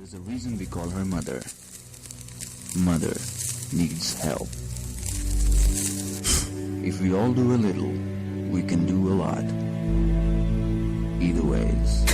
There's a reason we call her Mother. Mother needs help. If we all do a little, we can do a lot. Either ways.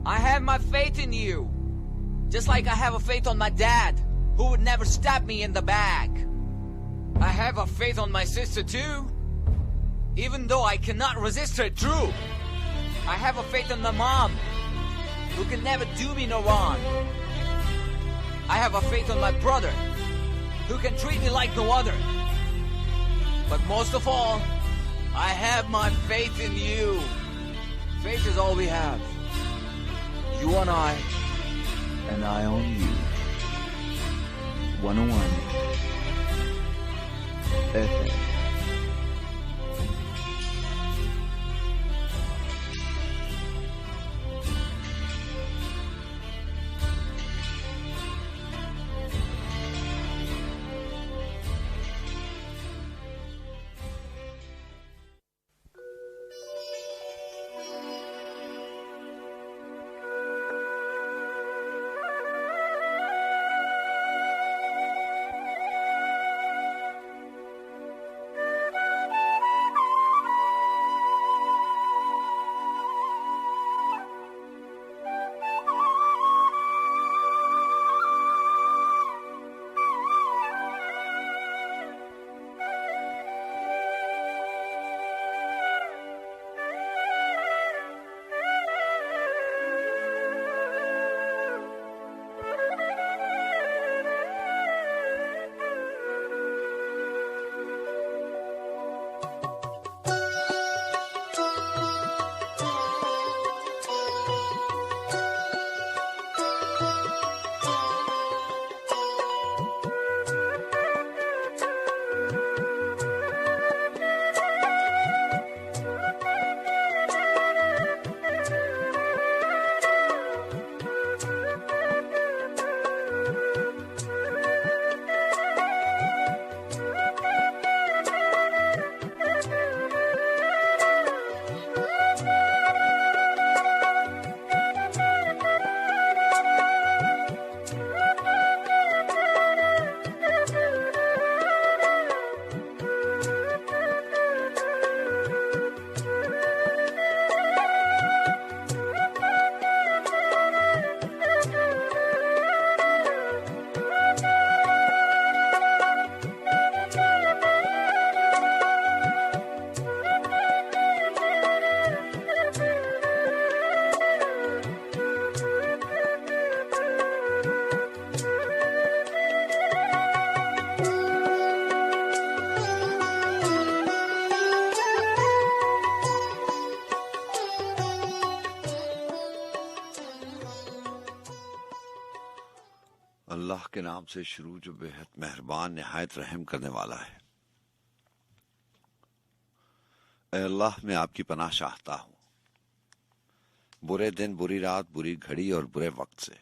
I have my faith in you. Just like I have a faith on my dad, who would never stab me in the back. I have a faith on my sister too. Even though I cannot resist her true. I have a faith on my mom, who can never do me no wrong. I have a faith on my brother, who can treat me like no other. But most of all, I have my faith in you. Faith is all we have. You on I on you. 101 FM. अल्लाह के नाम से शुरू जो बेहद मेहरबान निहायत रहम करने वाला है। ऐ अल्लाह मैं आपकी पनाह चाहता हूँ बुरे दिन, बुरी रात, बुरी घड़ी और बुरे वक्त से,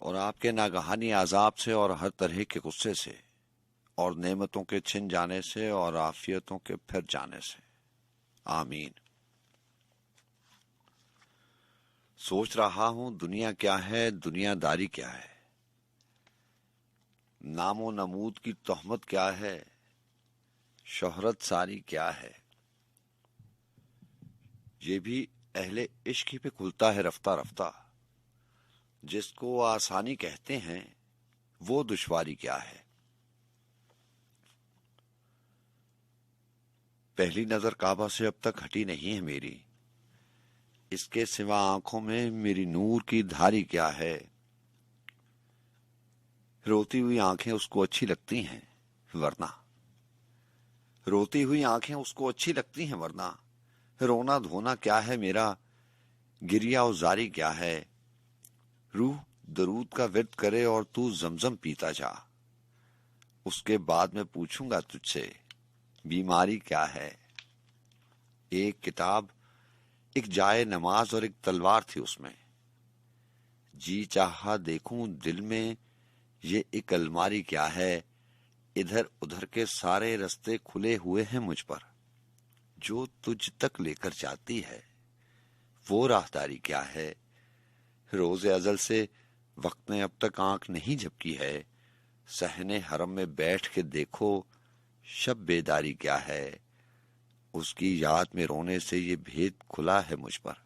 और आपके नागहानी आजाब से और हर तरह के गुस्से से, और नेमतों के छिन जाने से और आफियतों के फिर जाने से। आमीन। सोच रहा हूं दुनिया क्या है, दुनियादारी क्या है, नामो नमूद की तोहमत क्या है, शोहरत सारी क्या है। ये भी अहले इश्क ही पे खुलता है रफ्ता रफ्ता। जिसको आसानी कहते हैं वो दुश्वारी क्या है। पहली नजर काबा से अब तक हटी नहीं है मेरी, इसके सिवा आंखों में मेरी नूर की धारी क्या है। रोती हुई आंखें उसको अच्छी लगती हैं वरना, रोती हुई आंखें उसको अच्छी लगती हैं वरना, रोना धोना क्या है मेरा, गिरिया उजारी क्या है। रूह दरूद का विर्द करे और तू जमजम पीता जा। उसके बाद मैं पूछूंगा तुझसे बीमारी क्या है। एक किताब, एक जाए नमाज और एक तलवार थी उसमें। जी चाहा देखूं दिल में ये एक अलमारी क्या है। इधर उधर के सारे रास्ते खुले हुए हैं मुझ पर, जो तुझ तक लेकर जाती है वो राहदारी क्या है। रोज़े अजल से वक्त ने अब तक आंख नहीं झपकी है। सहने हरम में बैठ के देखो शब बेदारी क्या है। उसकी याद में रोने से ये भेद खुला है मुझ पर।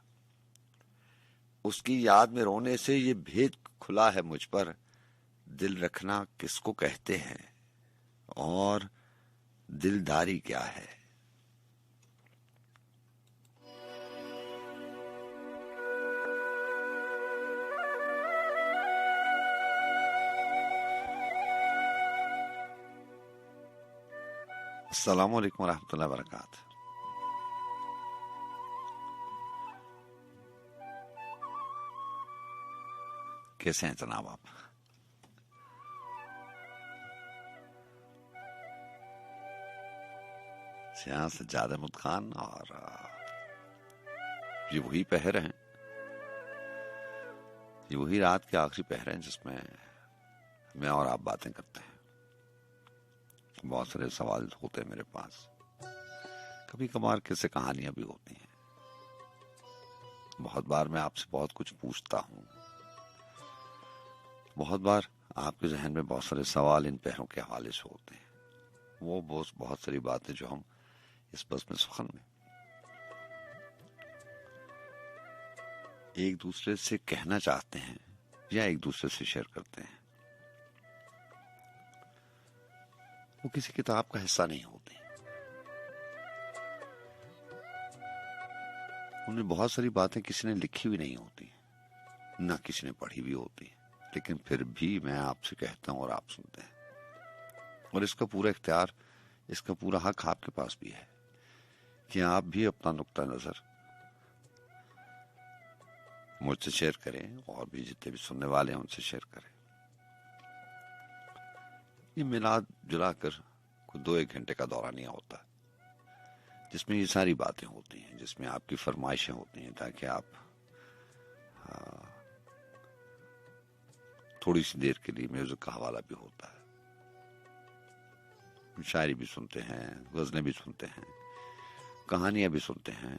उसकी याद में रोने से ये भेद खुला है मुझ पर। दिल रखना किसको कहते हैं और दिलदारी क्या है। अस्सलाम वालेकुम रहमतुल्लाहि व बरकातहू। कैसे हैं जनाब आप? यहाँ सज्जाद अहमद खान और ये वही पहर हैं, ये वही रात के आखिरी पहर हैं जिसमें मैं और आप बातें करते हैं। बहुत सारे सवाल होते हैं मेरे पास, कभी कभार किस्से कहानियां भी होती हैं। बहुत बार मैं आपसे बहुत कुछ पूछता हूँ, बहुत बार आपके जहन में बहुत सारे सवाल इन पहरों के हवाले से होते हैं। वो बहुत सारी बातें जो हम इस बज़्म सुखन में एक दूसरे से कहना चाहते हैं या एक दूसरे से शेयर करते हैं, वो किसी किताब का हिस्सा नहीं होती। उनमें बहुत सारी बातें किसी ने लिखी भी नहीं होती, ना किसी ने पढ़ी भी होती, लेकिन फिर भी मैं आपसे कहता हूं और आप सुनते हैं। और इसका पूरा इख्तियार, इसका पूरा हक आपके पास भी है कि आप भी अपना नुक्ता नजर मुझसे शेयर करें और भी जितने भी सुनने वाले हैं उनसे शेयर करें। ये मिलाद जुलाकर कोई 2-1 घंटे का दौरा नहीं होता, जिसमें ये सारी बातें होती हैं, जिसमें आपकी फरमाइशें होती हैं, ताकि आप थोड़ी सी देर के लिए म्यूजिक का हवाला भी होता है, शायरी भी सुनते हैं, गजलें भी सुनते हैं, कहानियां भी सुनते हैं,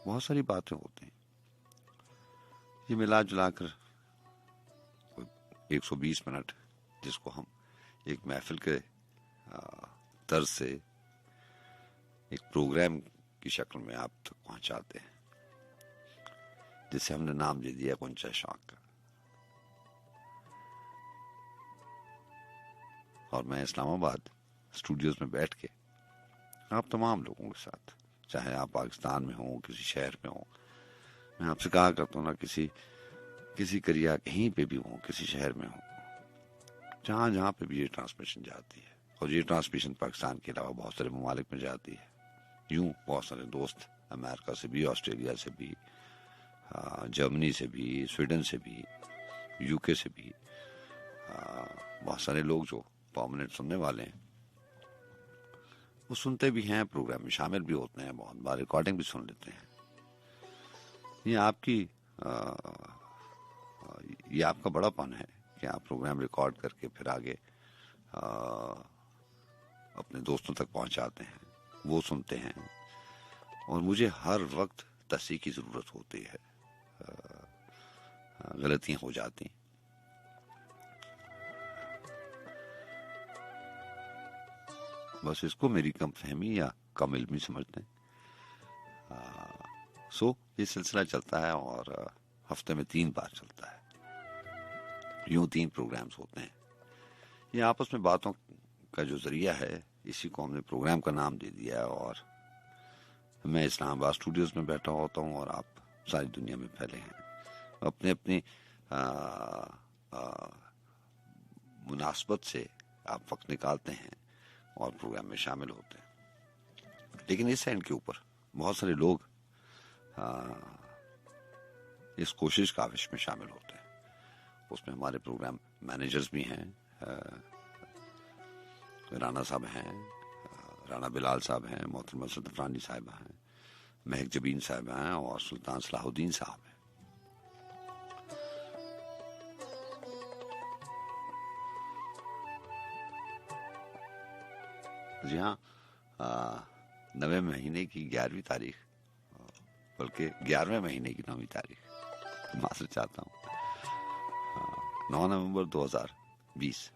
बहुत सारी बातें होती हैं। ये मिला जुलाकर 120 मिनट, जिसको हम एक महफिल के तर्ज से एक प्रोग्राम की शक्ल में आप तक पहुंचाते हैं, जिसे हमने नाम दे दिया गुंजा शौक का। और मैं इस्लामाबाद स्टूडियोज में बैठ के आप तमाम लोगों के साथ, चाहे आप पाकिस्तान में हो, किसी शहर में हो, मैं आपसे कहा करता हूँ ना, किसी करिया कहीं पे भी हो, किसी शहर में हो, जहाँ जहाँ पे भी ये ट्रांसमिशन जाती है, और ये ट्रांसमिशन पाकिस्तान के अलावा बहुत सारे ममालिक में जाती है। यूं बहुत सारे दोस्त अमेरिका से भी, ऑस्ट्रेलिया से भी, जर्मनी से भी, स्वीडन से भी, यूके से भी, बहुत सारे लोग जो परमानेंट सुनने वाले हैं वो सुनते भी हैं, प्रोग्राम में शामिल भी होते हैं, बहुत बार रिकॉर्डिंग भी सुन लेते हैं। ये आपका बड़ापन है कि आप प्रोग्राम रिकॉर्ड करके फिर आगे अपने दोस्तों तक पहुंचाते हैं, वो सुनते हैं, और मुझे हर वक्त तस्सीह की जरूरत होती है, गलतियां हो जाती। बस इसको मेरी कम फहमी या कम इल्मी समझते हैं। ये सिलसिला चलता है और हफ्ते में 3 बार चलता है। यूं 3 प्रोग्राम्स होते हैं। ये आपस में बातों का जो जरिया है, इसी को हमने प्रोग्राम का नाम दे दिया है। और मैं इस्लामाबाद स्टूडियोज में बैठा होता हूँ और आप सारी दुनिया में फैले हैं, अपने अपनी मुनासबत से आप वक्त निकालते हैं और प्रोग्राम में शामिल होते हैं। लेकिन इस एंड के ऊपर बहुत सारे लोग इस कोशिश काविश में शामिल होते हैं। उसमें हमारे प्रोग्राम मैनेजर्स भी हैं, राना साहब हैं, राना बिलाल साहब हैं, मोहतरमा सदफरानी साहब हैं, महक जबीन साहब हैं और सुल्तान सलाहुद्दीन साहब हैं। जी हाँ, 9वें महीने की 11वीं तारीख, बल्कि 11वें महीने की 9वीं तारीख, माफ़ी चाहता हूँ, 9 नवंबर 2020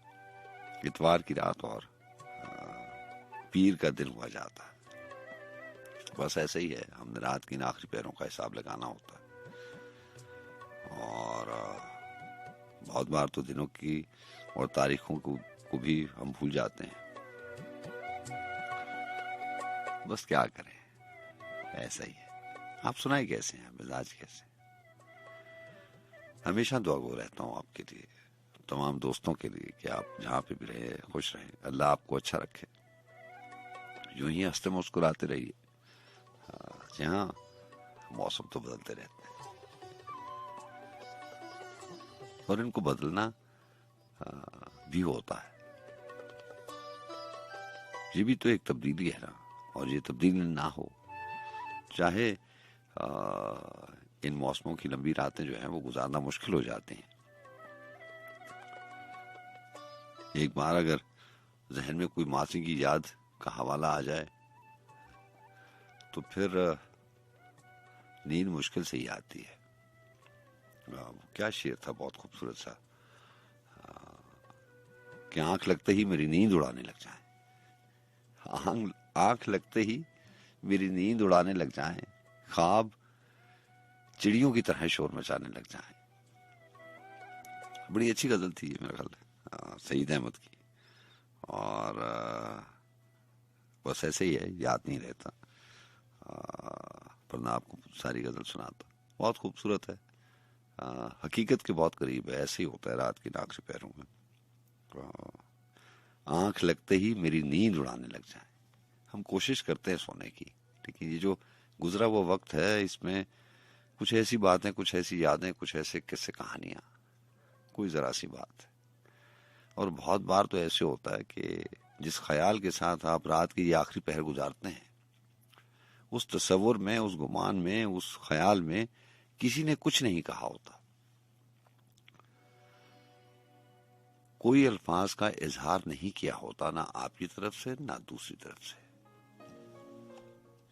इतवार की रात और पीर का दिन हुआ जाता है। बस ऐसे ही है, हमने रात की आखिरी पैरों का हिसाब लगाना होता है और बहुत बार तो दिनों की और तारीखों को भी हम भूल जाते हैं। बस क्या करें, ऐसा ही है। आप सुनाए कैसे हैं, मिजाज कैसे? हमेशा दुआ गो रहता हूँ आपके लिए, तमाम दोस्तों के लिए, कि आप जहाँ पे भी रहे खुश रहें, अल्लाह आपको अच्छा रखे, यूं ही हंसते मुस्कुराते रहिए। जी हाँ, मौसम तो बदलते रहते हैं और इनको बदलना भी होता है। ये भी तो एक तब्दीली है ना, और ये तब्दीली ना हो, चाहे इन मौसमों की लंबी रातें जो हैं वो गुजारना मुश्किल हो जाती हैं। एक बार अगर जहन में कोई मासी की याद का हवाला आ जाए तो फिर नींद मुश्किल से ही आती है। क्या शेर था, बहुत खूबसूरत सा, कि आंख लगते ही मेरी नींद उड़ाने लग जाए, आंख लगते ही मेरी नींद उड़ाने लग जाए, ख्वाब चिड़ियों की तरह शोर मचाने लग जाए। बड़ी अच्छी गजल थी ये, मेरा ख्याल सईद अहमद की, और बस ऐसे ही है, याद नहीं रहता, वरना आपको सारी गजल सुनाता। बहुत खूबसूरत है, हकीकत के बहुत करीब है। ऐसे ही होता है रात की आखिरी पैरों में, आंख लगते ही मेरी नींद उड़ाने लग जाए। हम कोशिश करते हैं सोने की, लेकिन ये जो गुजरा हुआ वक्त है, इसमें कुछ ऐसी बातें, कुछ ऐसी यादें, कुछ ऐसे किस्से कहानियां, कोई जरा सी बात है। और बहुत बार तो ऐसे होता है कि जिस ख्याल के साथ आप रात की ये आखिरी पहर गुजारते हैं, उस तस्वुर में, उस गुमान में, उस ख्याल में किसी ने कुछ नहीं कहा होता, कोई अल्फाज का इजहार नहीं किया होता, ना आपकी तरफ से ना दूसरी तरफ से,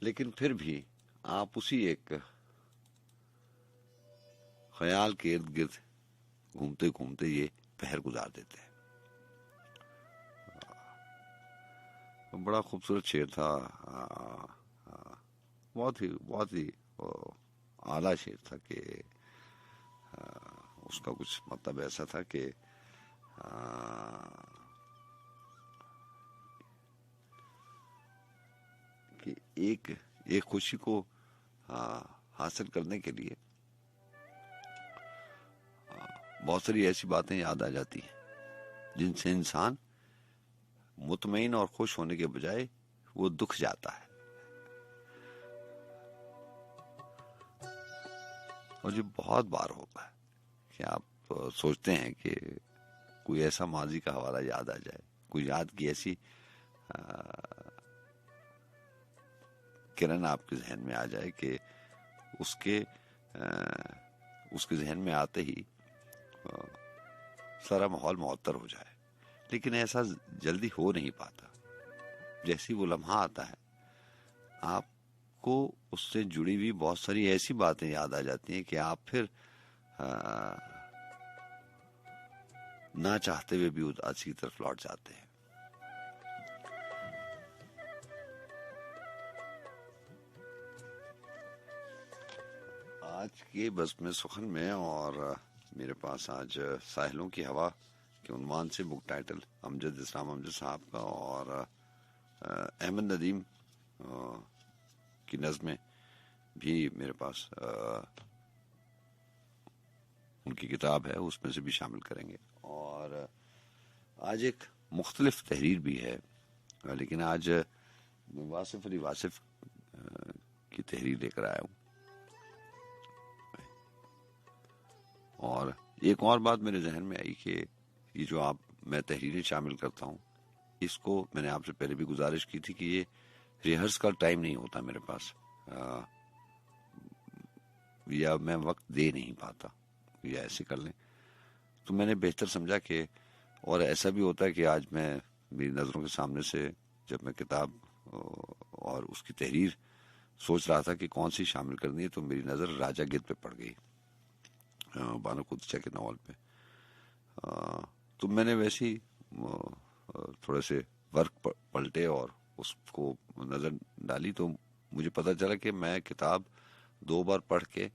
लेकिन फिर भी आप उसी एक ख्याल के इर्द गिर्द घूमते घूमते ये पहर गुजार देते हैं। बड़ा खूबसूरत शेर था, बहुत ही आला शेर था कि उसका कुछ मतलब ऐसा था कि एक खुशी को हासिल करने के लिए बहुत सारी ऐसी बातें याद आ जाती हैं जिनसे इंसान मुतमईन और खुश होने के बजाय वो दुख जाता है। और ये बहुत बार होता है कि आप सोचते हैं कि कोई ऐसा माजी का हवाला याद आ जाए, कोई याद की ऐसी किरण आपके जहन में आ जाए कि उसके जहन में आते ही सारा माहौल मुअत्तर हो जाए, लेकिन ऐसा जल्दी हो नहीं पाता। जैसे वो लम्हा आता है, आपको उससे जुड़ी हुई बहुत सारी ऐसी बातें याद आ जाती हैं कि आप फिर ना चाहते हुए भी उदासी की तरफ लौट जाते हैं। आज के बज़्म सुखन में और मेरे पास आज साहिलों की हवा के उन्वान से बुक टाइटल अमजद इस्लाम अमजद साहब का और अहमद नदीम की नज़्में भी मेरे पास उनकी किताब है, उसमें से भी शामिल करेंगे। और आज एक मुख्तलिफ तहरीर भी है, लेकिन आज वासिफ अली वासिफ की तहरीर लेकर आया हूँ। और एक और बात मेरे जहन में आई कि ये जो मैं तहरीरें शामिल करता हूँ, इसको मैंने आपसे पहले भी गुजारिश की थी कि ये रिहर्स का टाइम नहीं होता मेरे पास, या मैं वक्त दे नहीं पाता, या ऐसे कर लें। तो मैंने बेहतर समझा कि, और ऐसा भी होता है कि आज मेरी नज़रों के सामने से जब मैं किताब और उसकी तहरीर सोच रहा था कि कौन सी शामिल करनी है, तो मेरी नज़र राजा गिद्ध पे पड़ गई, बानो कुदचा के नावल पे। तो मैंने वैसे ही थोड़े से वर्क पलटे और उसको नज़र डाली, तो मुझे पता चला कि मैं किताब 2 बार पढ़ के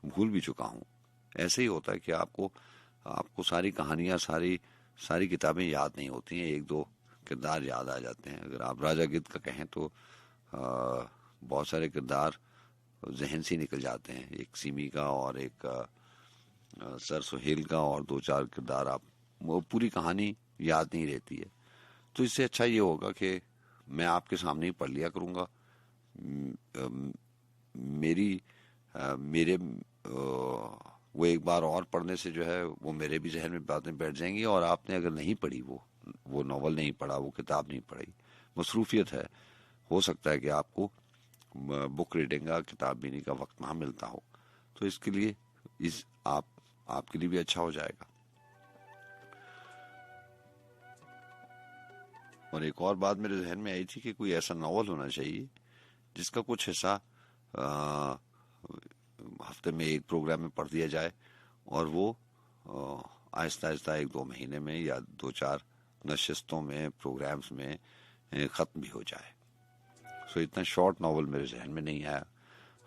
भूल भी चुका हूँ। ऐसे ही होता है कि आपको सारी कहानियाँ, सारी किताबें याद नहीं होती हैं, 1-2 किरदार याद आ जाते हैं। अगर आप राजा गिद्ध का कहें तो बहुत सारे किरदार जहन से निकल जाते हैं, एक सिमी का और एक सर सुहेल का, और 2-4 किरदार वो पूरी कहानी याद नहीं रहती है। तो इससे अच्छा ये होगा कि मैं आपके सामने ही पढ़ लिया करूँगा, मेरे वो एक बार और पढ़ने से जो है वो मेरे भी जहन में बातें बैठ जाएंगी, और आपने अगर नहीं पढ़ी, वो नॉवल नहीं पढ़ा, वो किताब नहीं पढ़ी, मसरूफियत है, हो सकता है कि आपको बुक रीडिंग का, किताब पढ़ने का वक्त ना मिलता हो, तो इसके लिए आपके लिए भी अच्छा हो जाएगा। और एक और बात मेरे जहन में आई थी कि कोई ऐसा नॉवल होना चाहिए जिसका कुछ हिस्सा हफ्ते में एक प्रोग्राम में पढ़ दिया जाए, और वो आहिस्ता आहिस्ता 1-2 महीने में या 2-4 नशिस्तों में, प्रोग्राम्स में ख़त्म भी हो जाए। सो इतना शॉर्ट नॉवल मेरे जहन में नहीं आया।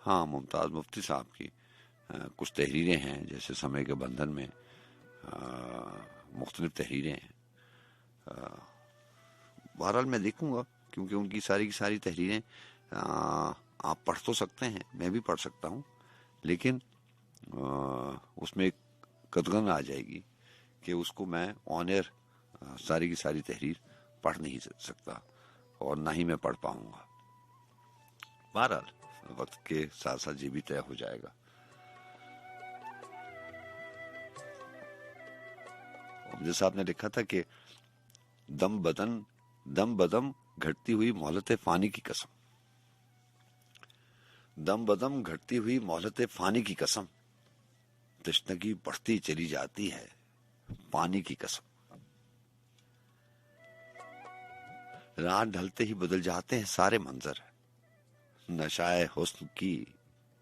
हाँ, मुमताज़ मुफ्ती साहब की कुछ तहरीरें हैं, जैसे समय के बंधन में मुख्तलिफ तहरीरें हैं। बहरहाल मैं देखूंगा, क्योंकि उनकी सारी की सारी तहरीरें आप पढ़ तो सकते हैं, मैं भी पढ़ सकता हूँ, लेकिन उसमें एक कदगन आ जाएगी कि उसको मैं ऑन एयर सारी की सारी तहरीर पढ़ नहीं सकता, और ना ही मैं पढ़ पाऊंगा। बहरहाल वक्त के साथ साथ ये भी तय हो जाएगा। जैसा आपने लिखा था कि दम बदम घटती हुई मोहलत फानी की कसम, दम बदम घटती हुई मोहलत फानी की कसम, तश्नगी बढ़ती चली जाती है पानी की कसम, रात ढलते ही बदल जाते हैं सारे मंजर, नशाए हुस्न की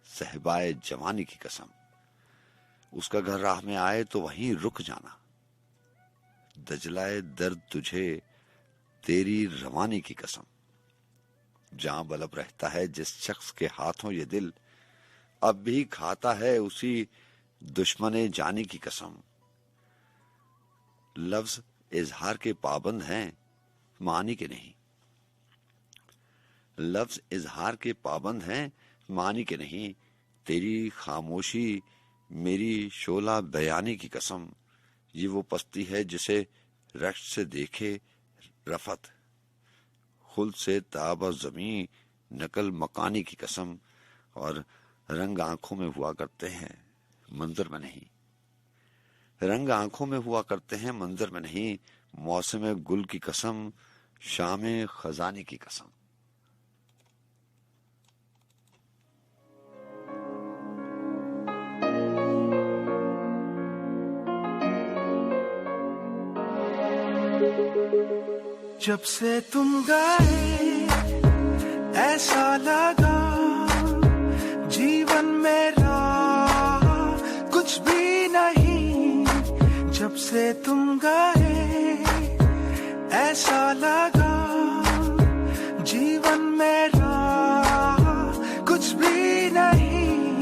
सहबाए जवानी की कसम, उसका घर राह में आए तो वहीं रुक जाना, दजलाए दर्द तुझे तेरी रवानी की कसम, जहां बलब रहता है जिस शख्स के हाथों ये दिल, अब भी खाता है उसी दुश्मने जानी की कसम, लफ्ज इजहार के पाबंद हैं मानी के नहीं, लफ्ज इजहार के पाबंद हैं मानी के नहीं, तेरी खामोशी मेरी शोला बयानी की कसम, ये वो पस्ती है जिसे रश्क से देखे रफत, खुद से ताबा जमी नकल मकानी की कसम, और रंग आंखों में हुआ करते हैं मंजर में नहीं, रंग आंखों में हुआ करते हैं मंजर में नहीं, मौसम गुल की कसम शाम खजानी की कसम। जब से तुम गए ऐसा लगा जीवन मेरा कुछ भी नहीं, जब से तुम गए ऐसा लगा जीवन मेरा कुछ भी नहीं,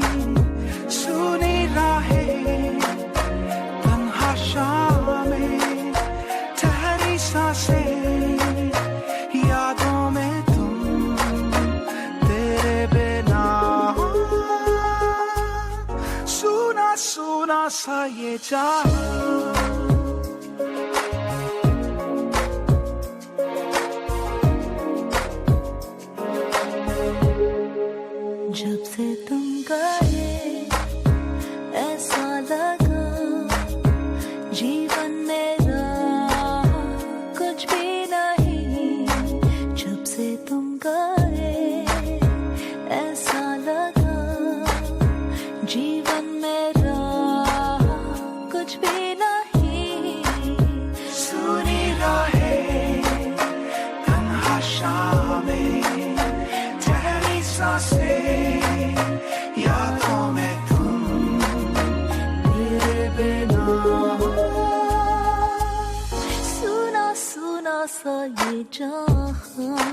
सुनी राहें तन्हा शामें ठहरी सांसें, यादों में तुम तेरे बिना, सुना सुना सा ये जहां, जब से तुम गए ऐसा लगा सा ये जहां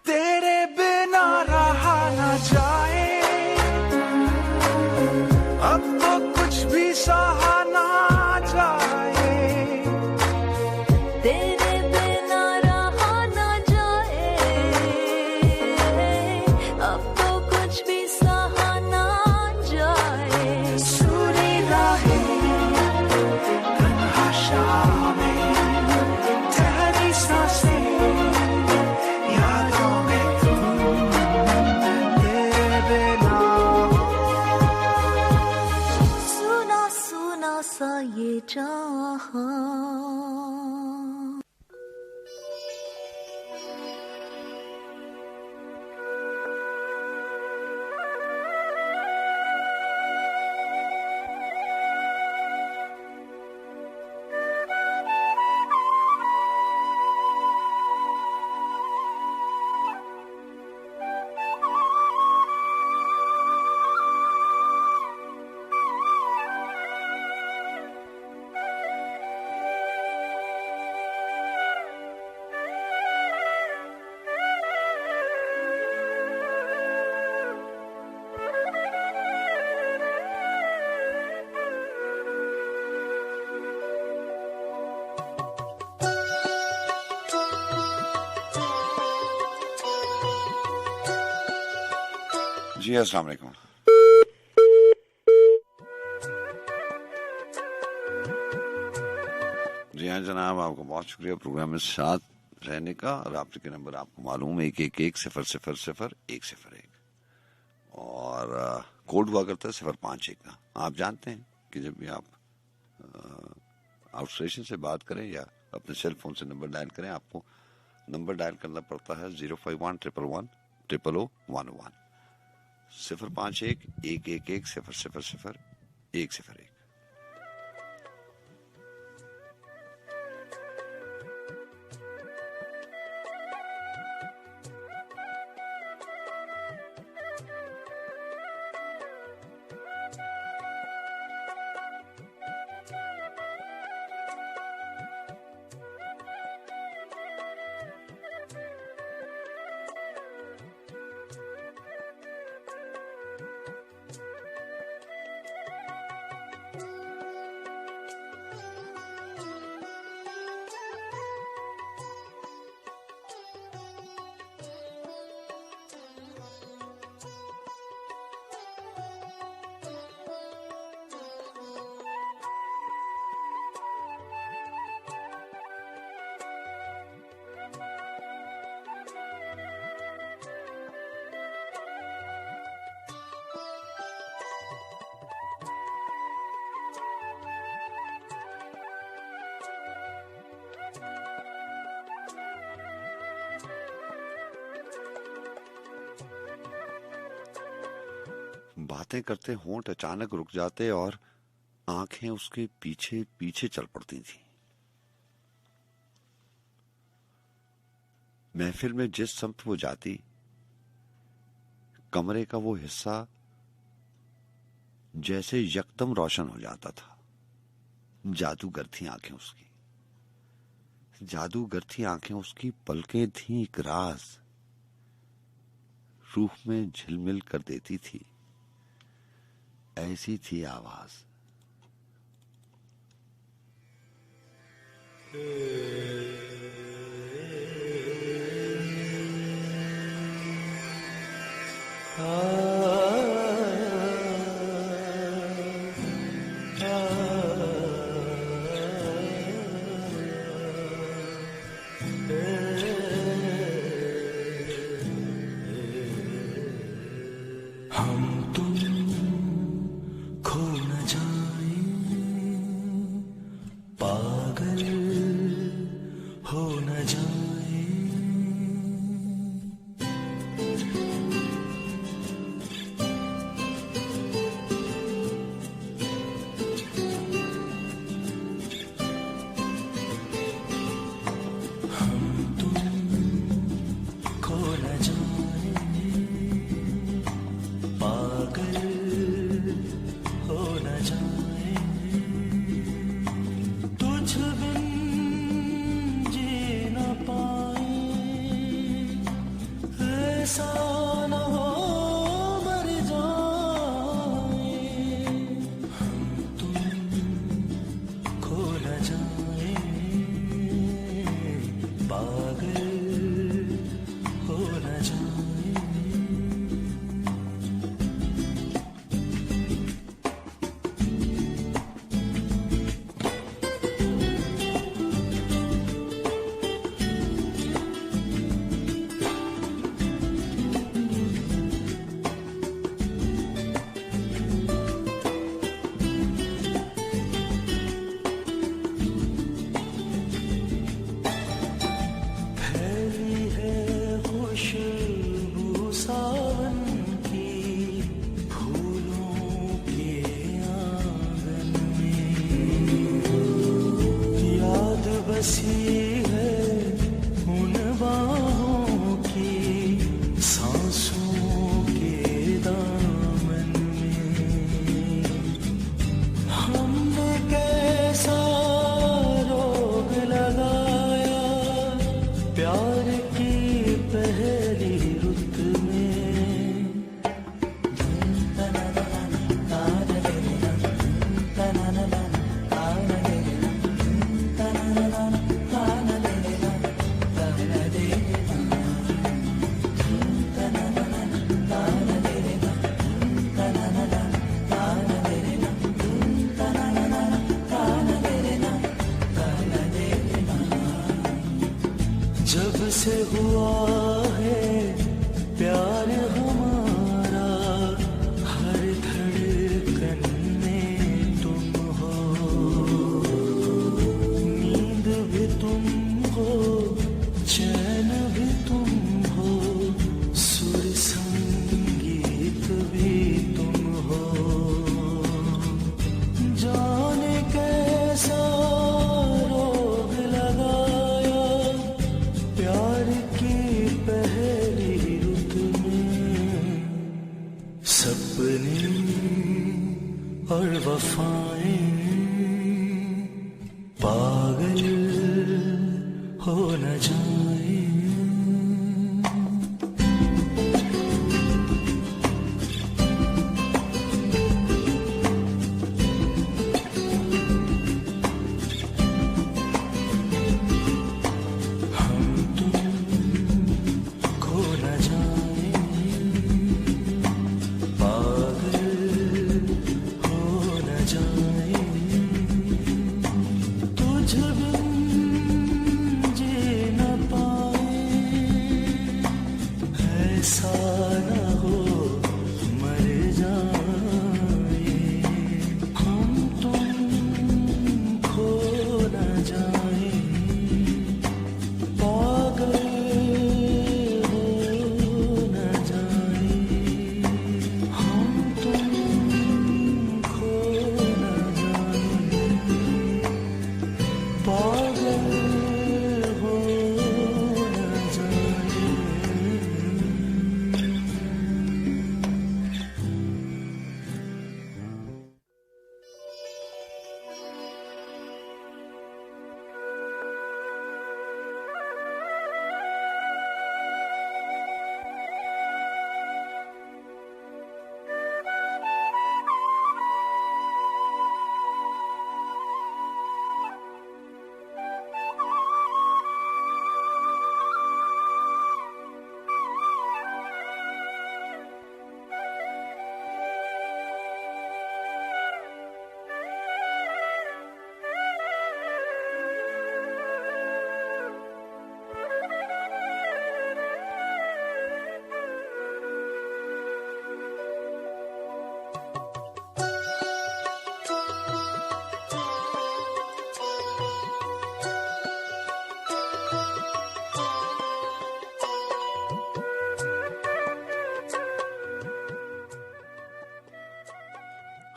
तेरे बिना रहा ना जाए, अब तो कुछ भी सहा ना जाए। तेरे बिना रहा ना जाए, अब तो कुछ भी सहा ना जाए। सूनी राहें तन्हा शामें, ठहरी सांसें यादों में तुम, तेरे बिना सुना सुना सा ये जहां जी अस्सलाम वालेकुम। जी हाँ जनाब, आपका बहुत शुक्रिया प्रोग्राम में साथ रहने का। राब्ते के नंबर आपको मालूम है 111-000-101 और कोड हुआ करता है 051 का। आप जानते हैं कि जब भी आप आउटस्टेशन से बात करें या अपने सेल फोन से नंबर डायल करें, आपको नंबर डायल करना पड़ता है 051-111-000-101 051-111-000-101। बातें करते होंठ अचानक रुक जाते और आंखें उसके पीछे पीछे चल पड़ती थी। महफिल में जिस समत वो जाती, कमरे का वो हिस्सा जैसे यकदम रोशन हो जाता था। जादूगर थी आंखें उसकी, जादूगर थी आंखें उसकी, पलकें थी एक राज, रूह में झिलमिल कर देती थी, ऐसी थी आवाज। आ हम तुम खो न जाए, पागल हो न जाए। हम तुम खो न जाए, पागल हो न जाए। तुझ बिन जी न पाए, ऐसा न हो मर जाए। हम तुम खो न जाए, पागल हो न जाए। फैली है खुशबू सावन की, फूलों के आंगन में। याद बसी है उन बाहों की, सांसों के दामन में। हमने कैसा रोग लगाया प्यार की पहली रुत में। जब से हुआ है प्यार हमारा, हर धड़कन में तुम हो। नींद भी तुम हो, चैन भी तुम हो, सुर संगीत भी तुम हो। जाने कैसा रोग लगाया प्यार की पहली रुत में। सपने और वफाएं, पागल हो न जाए। हम तुम खो न जाए, पागल हो न जाए। तुझ बिन जी न पाए, ऐसा न हो मर जाए। हम तुम खो न जाए, पागल हो न जाए। हम तुम खो न जाए, पागल हो न जाए।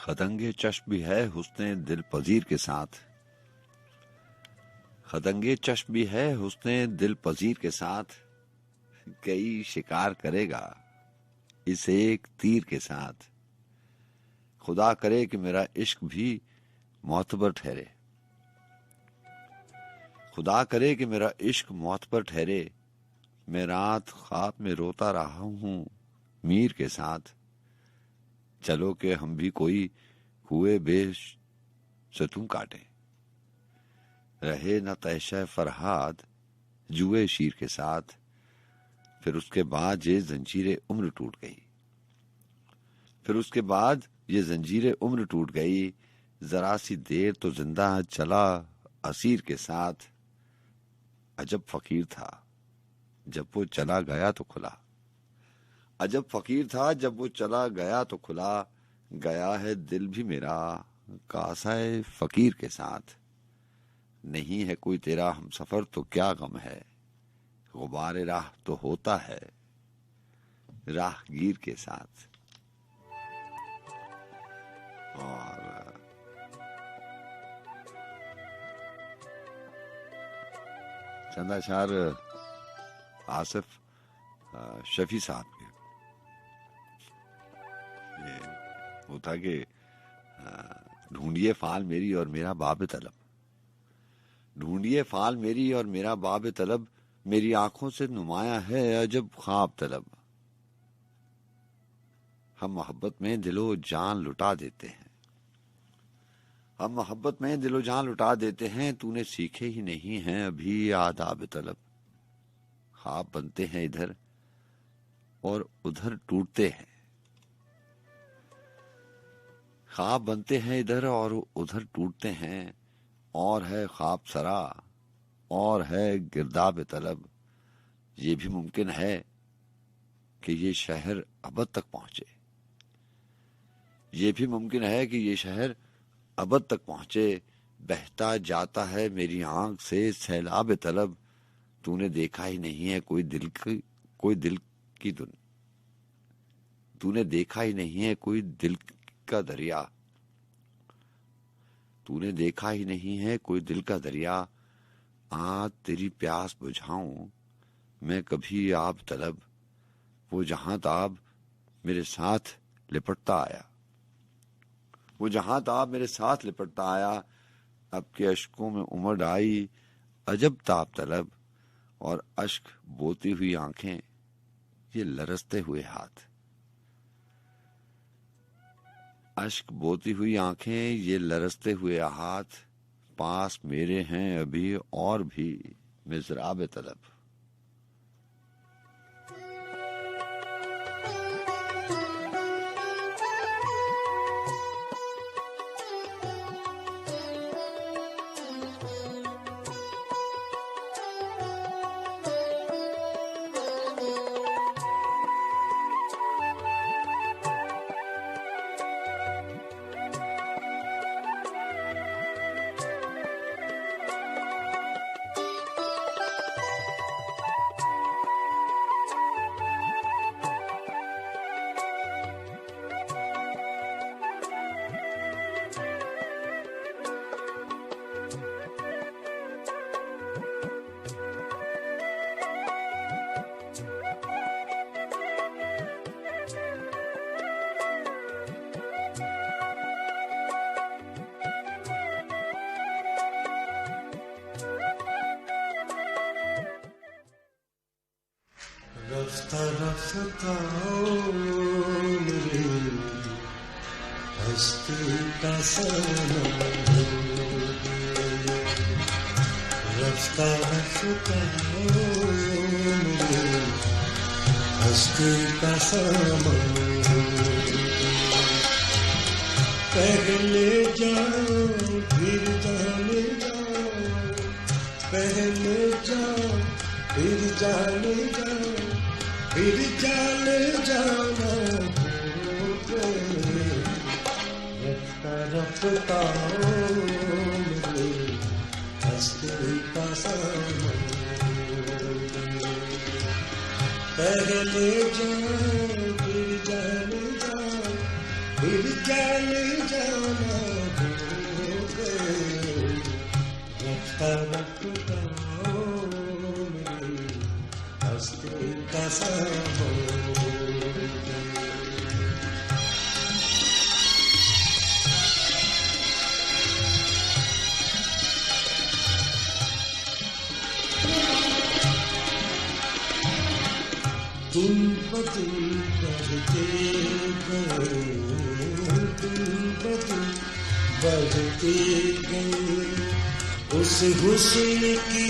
खदंगे चश्म भी है हुस्ने दिल पजीर के साथ, खदंगे चश्म भी है हुस्ने दिल पजीर के साथ, कई शिकार करेगा इस एक तीर के साथ। खुदा करे कि मेरा इश्क भी मोतबर ठहरे, खुदा करे कि मेरा इश्क मोतबर ठहरे, मैं रात ख्वाब में रोता रहा हूं मीर के साथ। चलो कि हम भी कोई कुए बेश सतूं काटे, रहे न तैशे फरहाद जुए शीर के साथ। फिर उसके बाद ये जंजीरें उम्र टूट गई, फिर उसके बाद ये जंजीरें उम्र टूट गई, जरा सी देर तो जिंदा चला असीर के साथ। अजब फकीर था जब वो चला गया तो खुला, अजब फकीर था जब वो चला गया तो खुला, गया है दिल भी मेरा कासाए फकीर के साथ। नहीं है कोई तेरा हम सफर तो क्या गम है, गुबारे राह तो होता है राहगीर के साथ। और चंद अशार आसिफ शफी साहब के, ये वो था कि ढूंढिए फाल मेरी और मेरा बाब तलब, ढूंढिए फाल मेरी और मेरा बाब तलब, मेरी आंखों से नुमाया है अजब ख्वाब तलब। हम मोहब्बत में दिलो जान लुटा देते हैं, हम मोहब्बत में दिलो जान लुटा देते हैं, तूने सीखे ही नहीं हैं अभी आदाब तलब। ख्वाब बनते हैं इधर और उधर टूटते हैं, ख्वाब बनते हैं इधर और उधर टूटते हैं, और है ख्वाब सरा और है गिरदाब तलब। ये भी मुमकिन है कि ये शहर अबद तक पहुंचे, ये भी मुमकिन है कि ये शहर अबद तक पहुंचे, बहता जाता है मेरी आंख से सैलाब तलब। तूने देखा ही नहीं है कोई दिल की धुन, तूने देखा ही नहीं है कोई दिल का दरिया, तूने देखा ही नहीं है कोई दिल का दरिया। आज तेरी प्यास बुझाऊं मैं कभी आब तलब, वो जहां ताब मेरे साथ लिपटता आया, वो जहां ताब मेरे साथ लिपटता आया। अब के अश्कों में उमड़ आई अजब ताब तलब, और अश्क बोती हुई आंखें ये लरसते हुए हाथ, अश्क बोती हुई आंखें ये लरसते हुए हाथ, पास मेरे हैं अभी और भी मिज़राब तलब। रफ्ता रफ्ता मेरे हस्ती का सनम, रफ्ता रफ्ता मेरे हस्ती का सनम, पहले जाओ फिर जाने जाओ, पहले जाओ फिर जाने जाओ, फिर जाने जाना रफ्ता रफ्ता मेरे हस्ती का सामान, पहले जाओ फिर जाने जाओ, फिर जाने जाओ, बदिल बढ़ते गए, दिन बदिल बढ़ते गए, उस हुस्न की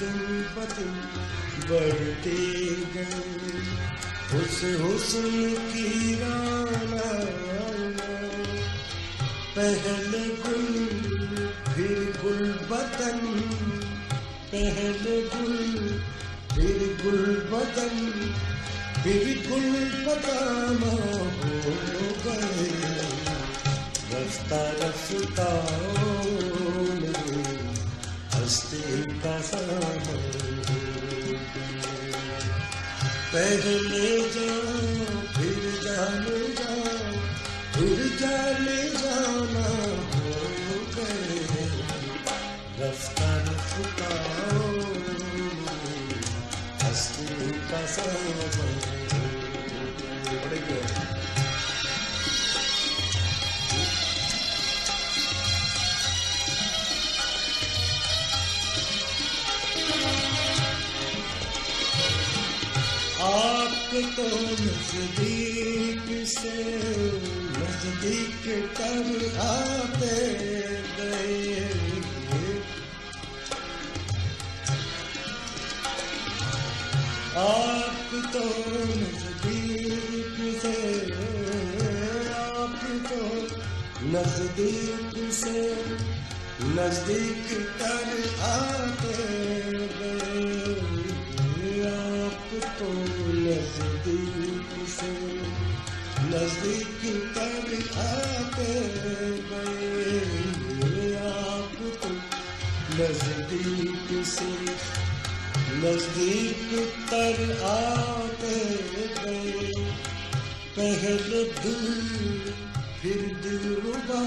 दिन बदिल बढ़ते गए, उस हुस्न की राना। पहले गुल फिर गुल बदन, पहले गुल फिर गुल बदन, फिर गुल बदाना हो गए। रफ्ता रफ्ता मेरे हस्ती का सामान हो गए। पहले जाओ फिर जाने जाओ, फिर जाने जाना हो गए। रफ्ता रफ्ता हस्ती का सामान हो गए। आपके तो नजदीक से नजदीक कर आते गए, आप तो नजदीक से, आप तो नजदीक से नजदीक कर आते गए, आप तो नजदीक से नजदीक तर आते गए, आप तो नजदीक से नजदीक तर आते गए। पहले दिल फिर दिलरुबा,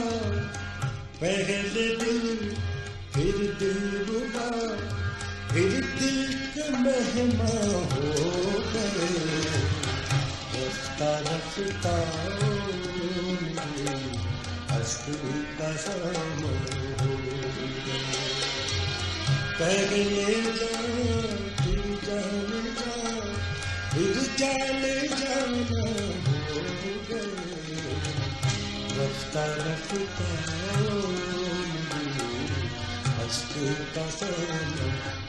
पहले दिल फिर दिलरुबा, फिर दिल के मेहमान हो गए। रफ्ता रफ्ता हस्ती का सामान हो गए। पहले जाओ फिर जाने जाओ, फिर जाने जाना हो गए। रफ्ता रफ्ता हस्ती का सामान हो गए।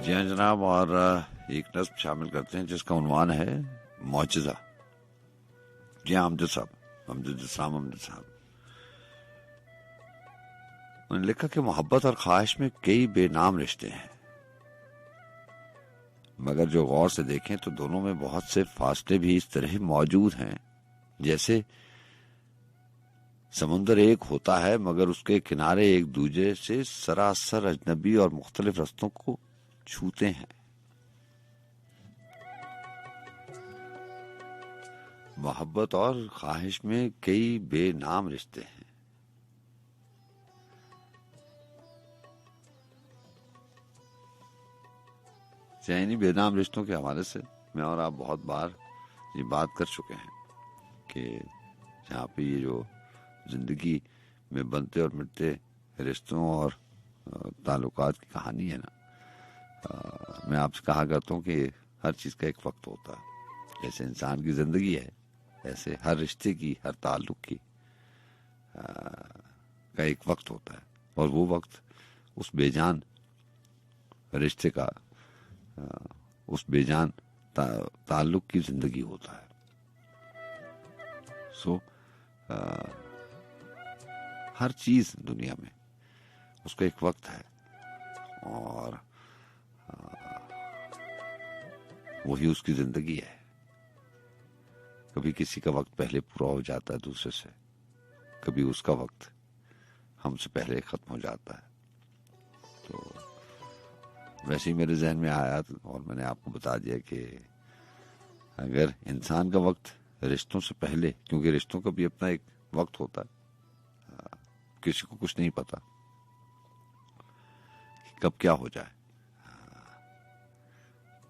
जी हाँ जनाब, और एक नस्ब शामिल करते हैं जिसका उन्वान है मौजज़ा। जी हाँ अमजद साहब, अमजद इस्लाम अमजद साहब, उन्होंने लिखा कि मोहब्बत और ख्वाहिश में कई बेनाम रिश्ते हैं, मगर जो गौर से देखें तो दोनों में बहुत से फासले भी इस तरह मौजूद हैं जैसे समुंदर एक होता है मगर उसके किनारे एक दूसरे से सरासर अजनबी और मुख्तलिफ रास्तों को छूते हैं। मोहब्बत और ख्वाहिश में कई बेनाम रिश्ते हैं। चैनी बेनाम रिश्तों के हवाले से मैं और आप बहुत बार ये बात कर चुके हैं कि जहाँ पे ये जो जिंदगी में बनते और मिटते रिश्तों और ताल्लुकात की कहानी है ना, मैं आपसे कहा करता हूँ कि हर चीज़ का एक वक्त होता है। जैसे इंसान की जिंदगी है, ऐसे हर रिश्ते की, हर ताल्लुक की का एक वक्त होता है, और वो वक्त उस बेजान रिश्ते का, उस बेजान ताल्लुक की जिंदगी होता है। सो हर चीज दुनिया में उसका एक वक्त है, और वही उसकी जिंदगी है। कभी किसी का वक्त पहले पूरा हो जाता है दूसरे से, कभी उसका वक्त हमसे पहले खत्म हो जाता है। तो वैसे ही मेरे जहन में आया और मैंने आपको बता दिया कि अगर इंसान का वक्त रिश्तों से पहले, क्योंकि रिश्तों का भी अपना एक वक्त होता है, किसी को कुछ नहीं पता कि कब क्या हो जाए,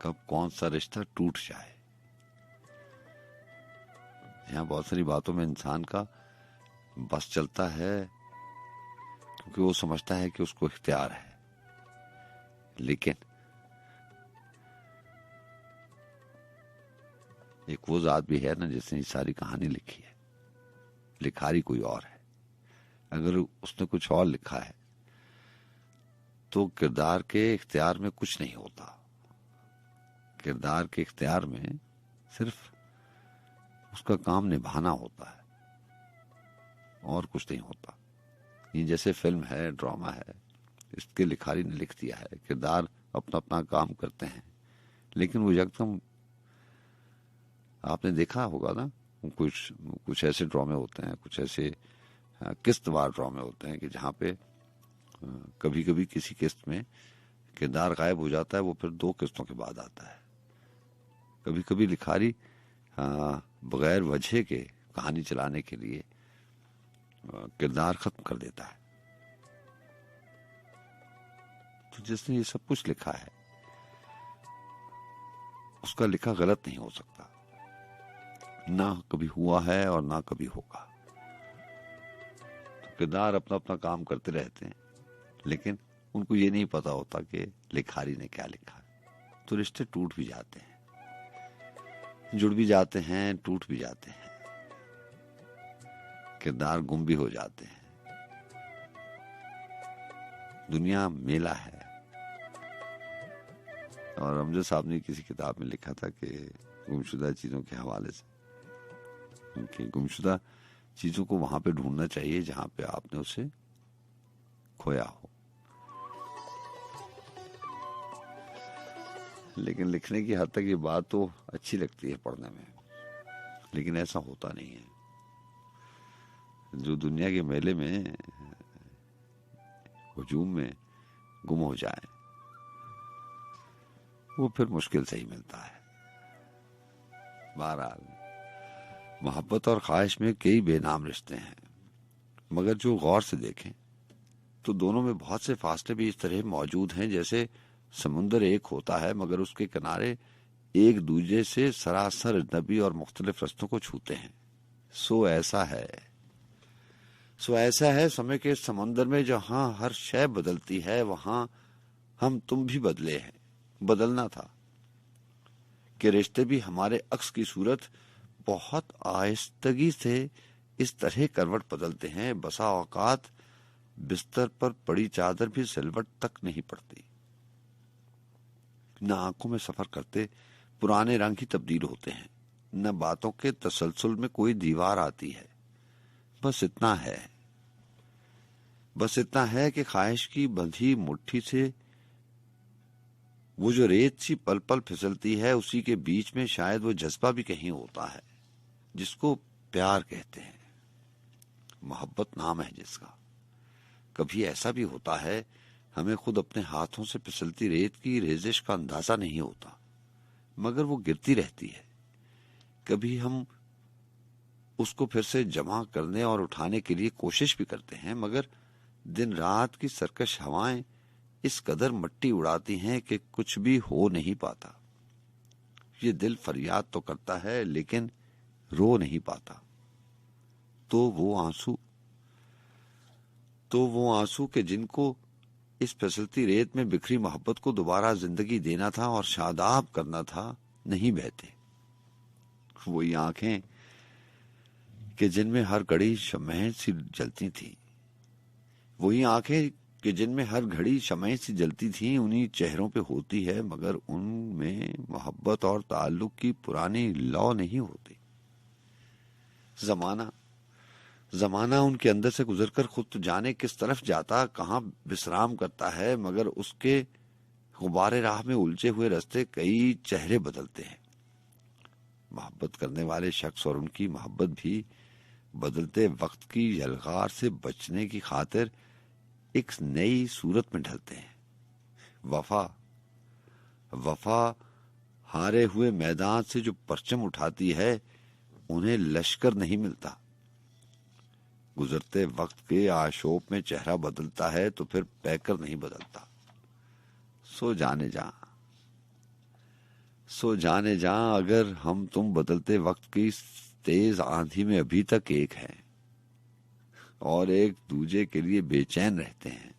कब कौन सा रिश्ता टूट जाए। यहाँ बहुत सारी बातों में इंसान का बस चलता है, क्योंकि वो समझता है कि उसको इख्तियार है, लेकिन एक वो जात भी है ना जिसने ये सारी कहानी लिखी है, लिखारी कोई और है। अगर उसने कुछ और लिखा है तो किरदार के इख्तियार में कुछ नहीं होता। किरदार के इख्तियार में सिर्फ उसका काम निभाना होता है और कुछ नहीं होता। ये जैसे फिल्म है, ड्रामा है, इसके लिखारी ने लिख दिया है, किरदार अपना अपना काम करते हैं, लेकिन वो एकदम, आपने देखा होगा ना, कुछ ऐसे ड्रामे होते हैं, कुछ ऐसे किस्तवार ड्रामे होते हैं कि जहाँ पे कभी कभी किसी किस्त में किरदार गायब हो जाता है, वो फिर 2 किस्तों के बाद आता है। कभी कभी लिखारी बगैर वजह के कहानी चलाने के लिए किरदार खत्म कर देता है। तो जिसने ये सब कुछ लिखा है उसका लिखा गलत नहीं हो सकता, ना कभी हुआ है और ना कभी होगा। तो किरदार अपना अपना काम करते रहते हैं, लेकिन उनको ये नहीं पता होता कि लिखारी ने क्या लिखा है। तो रिश्ते टूट भी जाते हैं, जुड़ भी जाते हैं, टूट भी जाते हैं, किरदार गुम भी हो जाते हैं। दुनिया मेला है। और अमजद साहब ने किसी किताब में लिखा था कि गुमशुदा चीजों के हवाले से, क्योंकि गुमशुदा चीजों को वहां पे ढूंढना चाहिए जहां पे आपने उसे खोया हो। लेकिन लिखने की हद तक ये बात तो अच्छी लगती है पढ़ने में, लेकिन ऐसा होता नहीं है। जो दुनिया के मेले में, हुजूम में गुम हो जाए, वो फिर मुश्किल से ही मिलता है। बहरहाल, मोहब्बत और ख्वाहिश में कई बेनाम रिश्ते हैं, मगर जो गौर से देखें तो दोनों में बहुत से फासले भी इस तरह मौजूद हैं जैसे समुंदर एक होता है मगर उसके किनारे एक दूसरे से सरासर अजनबी और मुख्तलिफ रस्तों को छूते हैं। सो ऐसा है समय के समंदर में जहां हर शय बदलती है, वहां हम तुम भी बदले हैं। बदलना था कि रिश्ते भी हमारे अक्स की सूरत बहुत आहिस्तगी से इस तरह करवट बदलते हैं, बसा औकात बिस्तर पर पड़ी चादर भी सिलवट तक नहीं पड़ती। न आंखों में सफर करते पुराने रंग ही तब्दील होते हैं, न बातों के तसलसल में कोई दीवार आती है। बस इतना है कि ख्वाहिश की बंधी मुट्ठी से वो जो रेत सी पल पल फिसलती है, उसी के बीच में शायद वो जज्बा भी कहीं होता है जिसको प्यार कहते हैं, मोहब्बत नाम है जिसका। कभी ऐसा भी होता है हमें खुद अपने हाथों से फिसलती रेत की रेजिश का अंदाजा नहीं होता, मगर वो गिरती रहती है। कभी हम उसको फिर से जमा करने और उठाने के लिए कोशिश भी करते हैं, मगर दिन रात की सरकश हवाएं इस कदर मट्टी उड़ाती हैं कि कुछ भी हो नहीं पाता। ये दिल फरियाद तो करता है लेकिन रो नहीं पाता। तो वो आंसू के जिनको इस फिसलती रेत में बिखरी मोहब्बत को दोबारा जिंदगी देना था और शादाब करना था, नहीं बहते। वही आंखें कि जिनमें हर घड़ी शमएं सी जलती थी, वही आंखें कि जिनमें हर घड़ी शमएं सी जलती थी, उन्हीं चेहरों पे होती है, मगर उनमें मोहब्बत और ताल्लुक की पुरानी लौ नहीं होती। जमाना उनके अंदर से गुजरकर खुद तो जाने किस तरफ जाता, कहाँ विश्राम करता है, मगर उसके गुब्बारे राह में उलझे हुए रास्ते कई चेहरे बदलते हैं। मोहब्बत करने वाले शख्स और उनकी मोहब्बत भी बदलते वक्त की यलगार से बचने की खातिर एक नई सूरत में ढलते हैं। वफा हारे हुए मैदान से जो परचम उठाती है, उन्हें लश्कर नहीं मिलता। गुजरते वक्त के आशोप में चेहरा बदलता है तो फिर पैकर नहीं बदलता। सो जाने जा अगर हम तुम बदलते वक्त की तेज आंधी में अभी तक एक हैं और एक दूजे के लिए बेचैन रहते हैं,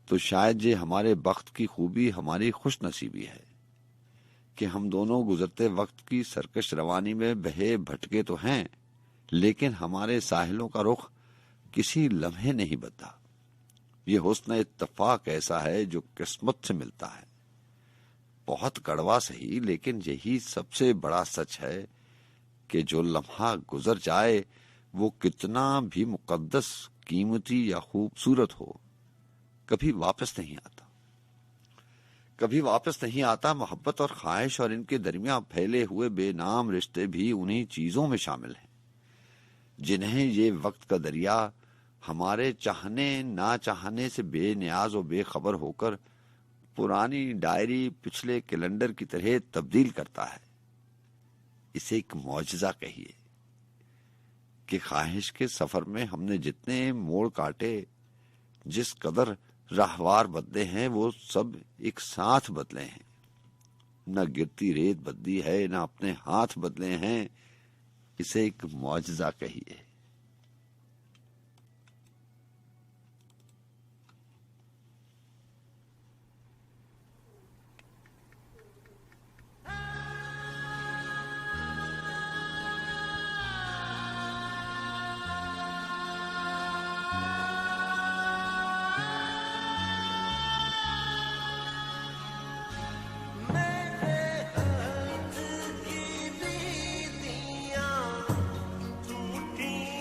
तो शायद ये हमारे वक्त की खूबी, हमारी खुश नसीबी है कि हम दोनों गुजरते वक्त की सरकश रवानी में बहे भटके तो हैं, लेकिन हमारे साहिलों का रुख किसी लम्हे नहीं बदला। ये हुस्न इत्तफाक ऐसा है जो किस्मत से मिलता है। बहुत कड़वा सही, लेकिन यही सबसे बड़ा सच है कि जो लम्हा गुजर जाए वो कितना भी मुकद्दस, कीमती या खूबसूरत हो, कभी वापस नहीं आता। मोहब्बत और ख्वाहिश और इनके दरमियान फैले हुए बेनाम रिश्ते भी उन्हीं चीजों में शामिल हैं जिन्हें ये वक्त का दरिया हमारे चाहने ना चाहने से बेनियाज और बेखबर होकर पुरानी डायरी पिछले कैलेंडर की तरह तब्दील करता है। इसे एक मौजज़ा कहिए कि ख्वाहिश के सफर में हमने जितने मोड़ काटे, जिस कदर राहवार बदले हैं, वो सब एक साथ बदले हैं। न गिरती रेत बदली है, न अपने हाथ बदले हैं। इसे एक मौजज़ा कहिए। टूटी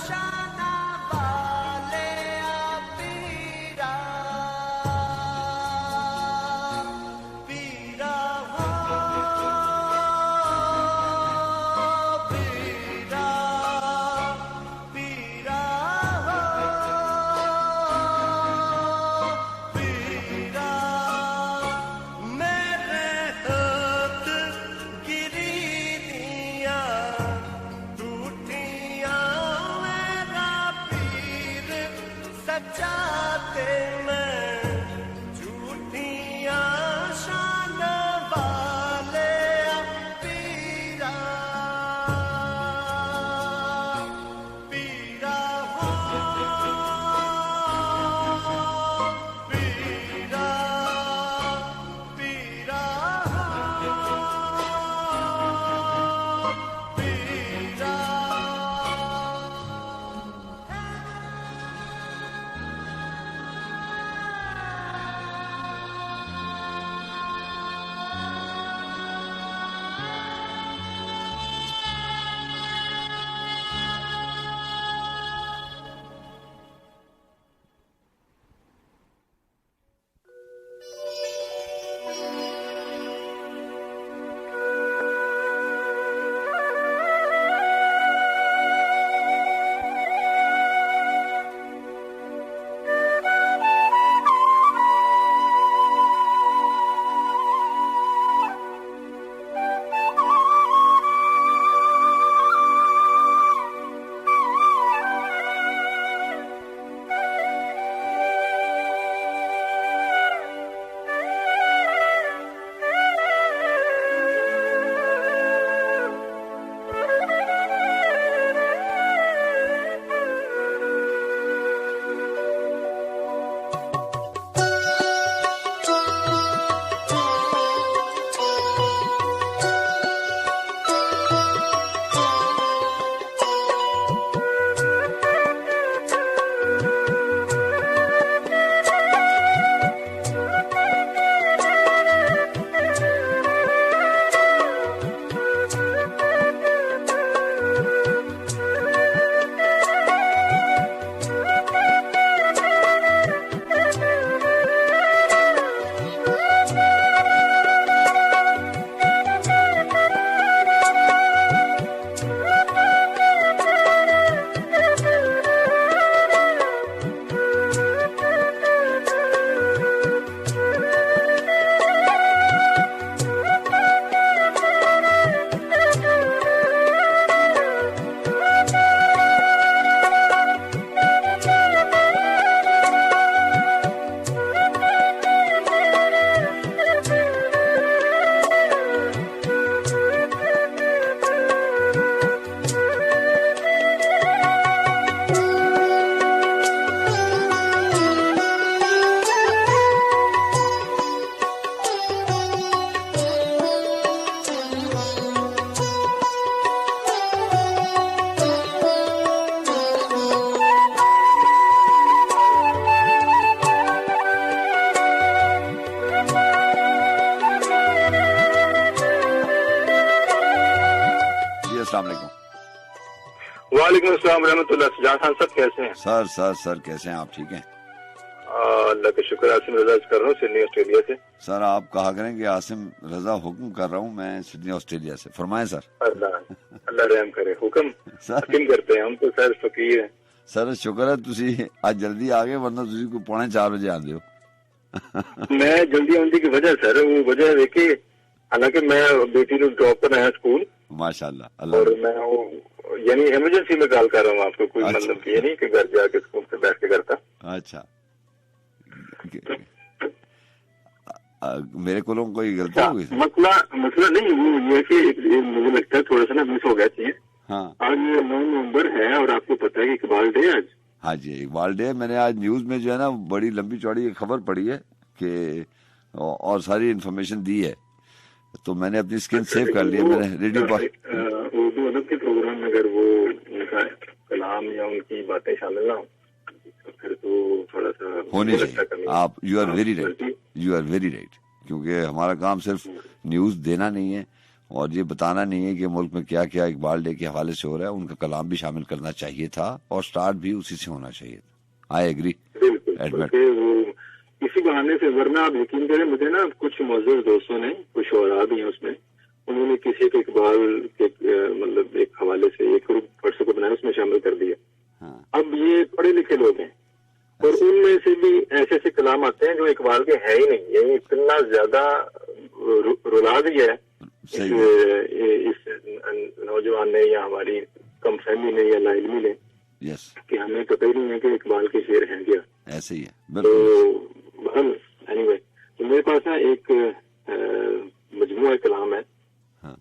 शाना वाले पीरा पीरा हो पीरा पीरा हो पीरा मेरे हाथ गिरी दिया टूटिया मेरा पीर सजाते मैं झूठिया शान वाले पीरा पीरा हो पीरा पीरा हो पीरा अस्सलाम वालेकुम। वालेकुम अस्सलाम रहमतुल्लाह। जहाँ खान साहब कैसे हैं? सर कैसे हैं आप? ठीक हैं? अल्लाह का शुक्र। आसिम रजा कर रहा हूँ सिडनी ऑस्ट्रेलिया से। सर आप कहा करें कि आसिम रजा हुक्म कर रहा हूँ, मैं सिडनी ऑस्ट्रेलिया से। फरमाएं सर। अल्लाह रहम करे। हुक्म सर हकीम करते हैं हम तो सर फकीर हैं। सर शुक्र है तुसी आज जल्दी आ गए, वरना तुसी को 3:45 बजे आंदे हो। मैं जल्दी आने की वजह सर वो वजह देखिए, हालांकि मैं बेटी को ड्रॉप करना है स्कूल माशाल्लाह अल्लाह। और मैं वो यानी इमरजेंसी में कॉल कर रहा हूँ आपको, कोई अच्छा। मतलब ये नहीं कि घर जाके स्कूल से बैठ के करता। अच्छा मेरे को कोई गलती हो गई? मसला नहीं वो ये कि मुझे लगता है थोड़ा सा ना मिस हो गया चाहिए। हाँ आज 9 नवंबर है और आपको पता है कि इकबाल डे आज। हाँ जी इकबाल डे। मैंने आज न्यूज में जो है ना बड़ी लंबी चौड़ी एक खबर पढ़ी है कि और सारी इन्फॉर्मेशन दी है, तो मैंने अपनी स्क्रीन सेव कर ली है। मैंने रेडियो पर उर्दू अदब के प्रोग्राम में अगर वो उनका कलाम या उनकी बातें शामिल ना हो तो फिर तो थोड़ा सा होनी चाहिए। आप यू आर वेरी राइट, क्योंकि हमारा काम सिर्फ न्यूज देना नहीं है, और ये बताना नहीं है कि मुल्क में क्या क्या इकबाल डे के हवाले से हो रहा है, उनका कलाम भी शामिल करना चाहिए था और स्टार्ट भी उसी से होना चाहिए था। आई एग्री, बिल्कुल एडमिट। क्योंकि वो इसी बहाने से, वरना आप यकीन करें, मुझे ना कुछ मौजूद दोस्तों ने, कुछ और भी हैं उसमें, उन्होंने किसी के इकबाल के मतलब एक हवाले से एक व्हाट्सएप बनाया, उसमें शामिल कर दिया। हाँ। अब ये पढ़े लिखे लोग हैं और उनमें से भी ऐसे ऐसे कलाम आते हैं जो इकबाल के है ही नहीं। ये इतना ज्यादा रुला दिया है इस नौजवान ने या हमारी कम फहमी ने या लाइलमी ने, यस, कि हमें पता ही नहीं है कि इकबाल के शेर हैं क्या। ऐसे ही है, तो बिल्कुल। एनीवे, तो मेरे पास ना एक मजमूआ कलाम है। हाँ।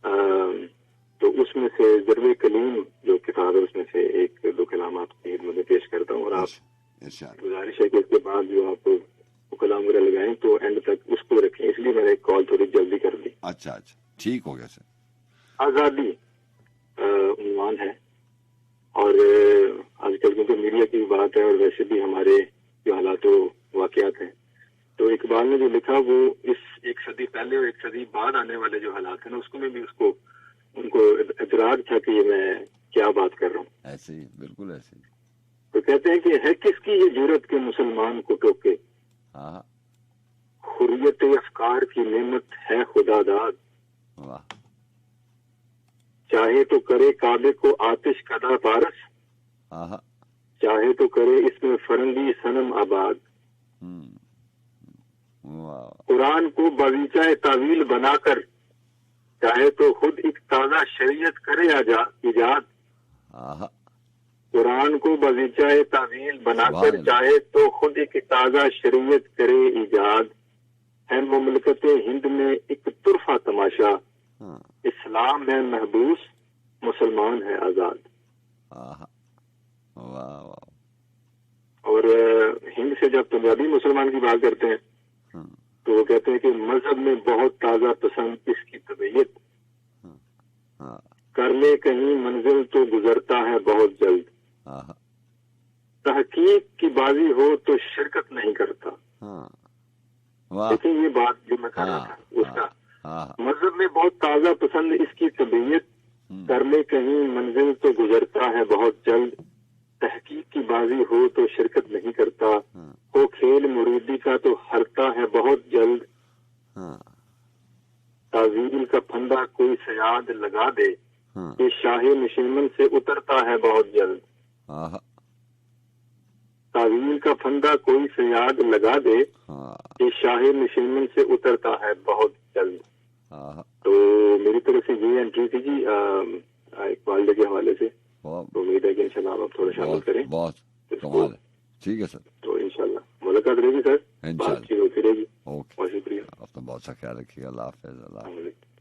तो उसमें से जर्वे कलीम जो किताब है, उसमें से एक दो कलाम आपकी खिदमत में पेश करता हूँ। और आप इरशाद। गुजारिश है कि इसके बाद जो आप वो कलाम वगैरह लगाएं तो एंड तक उसको रखें, इसलिए मैंने कॉल थोड़ी जल्दी कर दी। अच्छा अच्छा, ठीक हो गया सर। आजादी उन्वान है, और आजकल क्योंकि मीडिया की बात है और वैसे भी हमारे जो हालात वाकयात हैं, तो इकबाल ने जो लिखा वो इस एक सदी पहले और एक सदी बाद आने वाले जो हालात हैं ना, उसको में भी उनको इतराज था कि ये मैं क्या बात कर रहा हूँ। ऐसे ही, बिल्कुल ऐसे ही। तो कहते हैं कि है किसकी ये जुर्रत के मुसलमान को टोके, हाँ, हुर्रियत अफकार की नेमत है खुदा दाद, वाह, चाहे तो करे काबे को आतिश कदा पारस, हाँ, चाहे तो करे इसमें फरंगी सनम आबाद, वाह, कुरान को बगीचा तावील बनाकर, चाहे तो खुद एक ताजा शरीयत करे इजाद, हाँ, कुरान को बगीचा तावील बनाकर, सुभान अल्लाह। चाहे तो खुद एक ताजा शरीयत करे इजाद, है मुमलकत हिंद में एक तुरफा तमाशा, हाँ, इस्लाम है महबूस मुसलमान है आजाद। हाँ, वाह वाह, और हिंद से जब पंजाबी मुसलमान की बात करते हैं हाँ, तो वो कहते हैं कि मजहब में बहुत ताजा पसंद इसकी तबीयत, हाँ, कर ले कहीं मंजिल तो गुजरता है बहुत जल्द, हाँ, तहकीक की बाजी हो तो शिरकत नहीं करता। हाँ, वाह, देखिए ये बात जो मैं कर रहा हाँ, था उसका, हाँ, मजहब में बहुत ताजा पसंद इसकी तबीयत, कर ले कहीं मंजिल तो गुजरता है बहुत जल्द, तहकीक की बाजी हो तो शिरकत नहीं करता, हो खेल मुरीदी का तो हरता है बहुत जल्द, हाँ, तावील का फंदा कोई सयाद लगा दे, हाँ, ये शाही नशीमन से उतरता है बहुत जल्द, हाँ, तावील का फंदा कोई सयाद लगा दे, हाँ, ये शाही नशीमन से उतरता है बहुत जल्द। हाँ, तो मेरी तरफ से ये एंट्री थी जी इकबाल डे के हवाले से। बहुत तो उम्मीद है कि इंशाल्लाह आप थोड़ा शामिल करें। बहुत इसको। कमाल है। ठीक है सर, तो इंशाल्लाह मुलाकात रहेगी सर, इंशाल्लाह। बातचीत होती रहेगी। ओके, बहुत शुक्रिया। अपना बहुत सा ख्याल रखिएगा। अल्लाह हाफिज़। अल्लाह हाफिज़। अस्सलाम वालेकुम।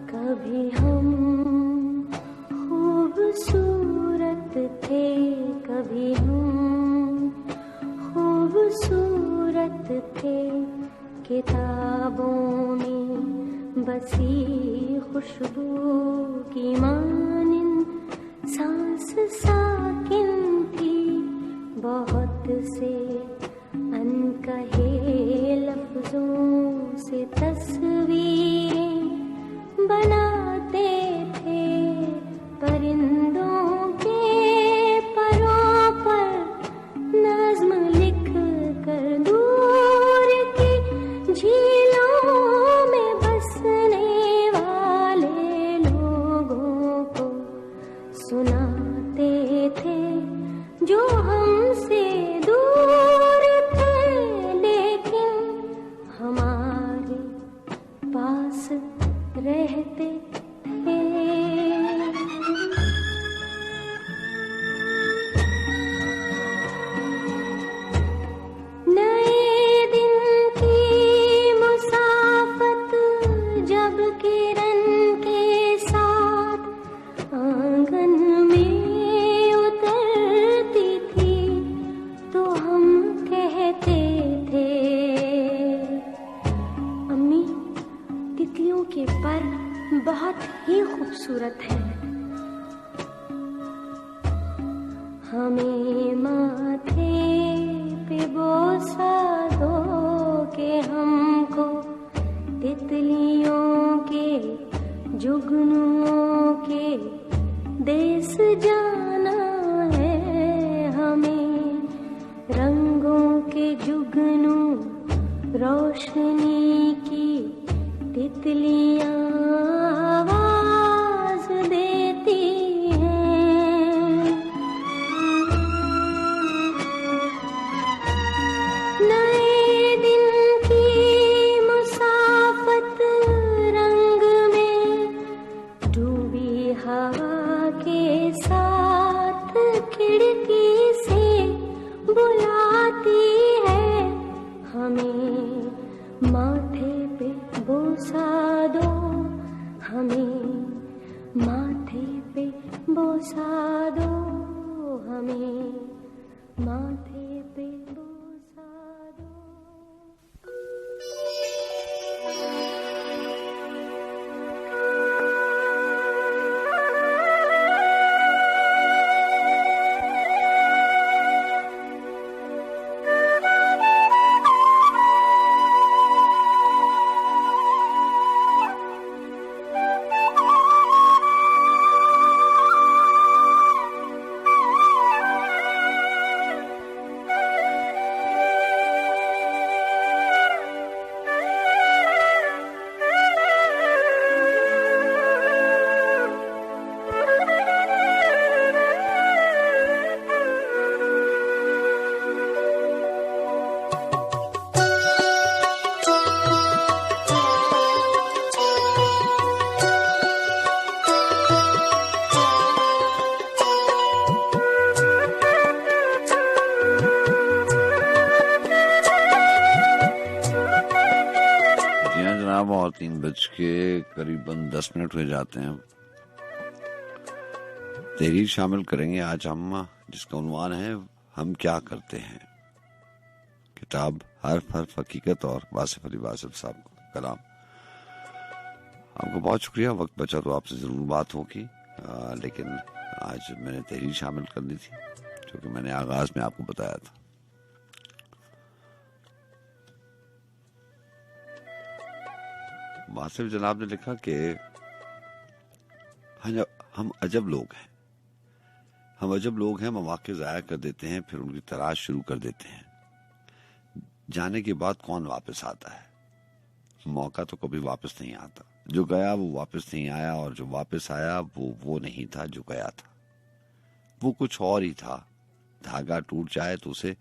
कभी हम खूबसूरत थे, कभी हम खूबसूरत थे, किताबों में बसी खुशबू की मानिंद सांस साकिन थी, बहुत से अनकहे लफ्जों से तस्वीरें बनाते थे, परिंदों के परों पर नज्म लिख कर दूर की झीलों में बसने वाले लोगों को सुनाते थे, जो हमसे दूर थे लेकिन हमारे पास रहते थे। नए दिन की मुसाफत जब किरण के साथ आंगन में उतरती थी, तो हम कहते थे, अम्मी तितलियों के पर बहुत ही खूबसूरत है, हमें माथे पे बोसा दो के हमको तितलियों के जुगनुओं के देश जाना है, हमें रंगों के जुगनू रोशनी की तितलियां आवाज देती हैं। नए दिन की मुसाफत रंग में डूबी हवा के साथ खिड़की से बुलाती है, हमें माथे पे बोसा दो, हमें माथे पे बोसा दो, हमें माथे पे बोसा दो। और 3:10 हुए जाते हैं। तहरीर शामिल करेंगे आज हम, जिसका उन्वान है हम क्या करते हैं। किताब हर्फ हर्फ हकीकत और वासिफ अली वासिफ साहब का कलाम। आपको बहुत शुक्रिया, वक्त बचा तो आपसे जरूर बात होगी, लेकिन आज मैंने तहरीर शामिल कर दी थी जो कि मैंने आगाज में आपको बताया था। वासिफ जनाब ने लिखा कि हम अजब लोग हैं, हम अजब लोग हैं, मौके ज़ाया कर देते हैं, फिर उनकी तलाश शुरू कर देते हैं। जाने के बाद कौन वापस आता है? मौका तो कभी वापस नहीं आता। जो गया वो वापस नहीं आया, और जो वापस आया वो नहीं था जो गया था, वो कुछ और ही था। धागा टूट जाए तो उसे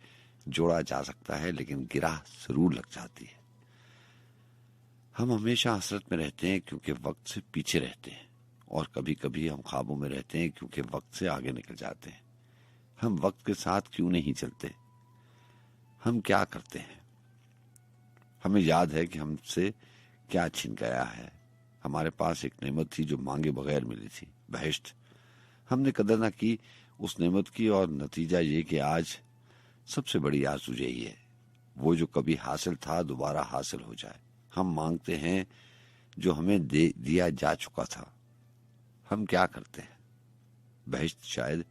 जोड़ा जा सकता है, लेकिन गिराह जरूर लग जाती है। हम हमेशा हसरत में रहते हैं क्योंकि वक्त से पीछे रहते हैं, और कभी कभी हम ख्वाबों में रहते हैं क्योंकि वक्त से आगे निकल जाते हैं। हम वक्त के साथ क्यों नहीं चलते? हम क्या करते हैं? हमें याद है कि हमसे क्या छिन गया है। हमारे पास एक नेमत थी जो मांगे बगैर मिली थी, बहिश्त। हमने कदर न की उस नेमत की, और नतीजा ये कि आज सबसे बड़ी आरज़ू यही है, वो जो कभी हासिल था दोबारा हासिल हो जाए। हम मांगते हैं जो हमें दिया जा चुका था। हम क्या करते हैं? बहिश्त शायद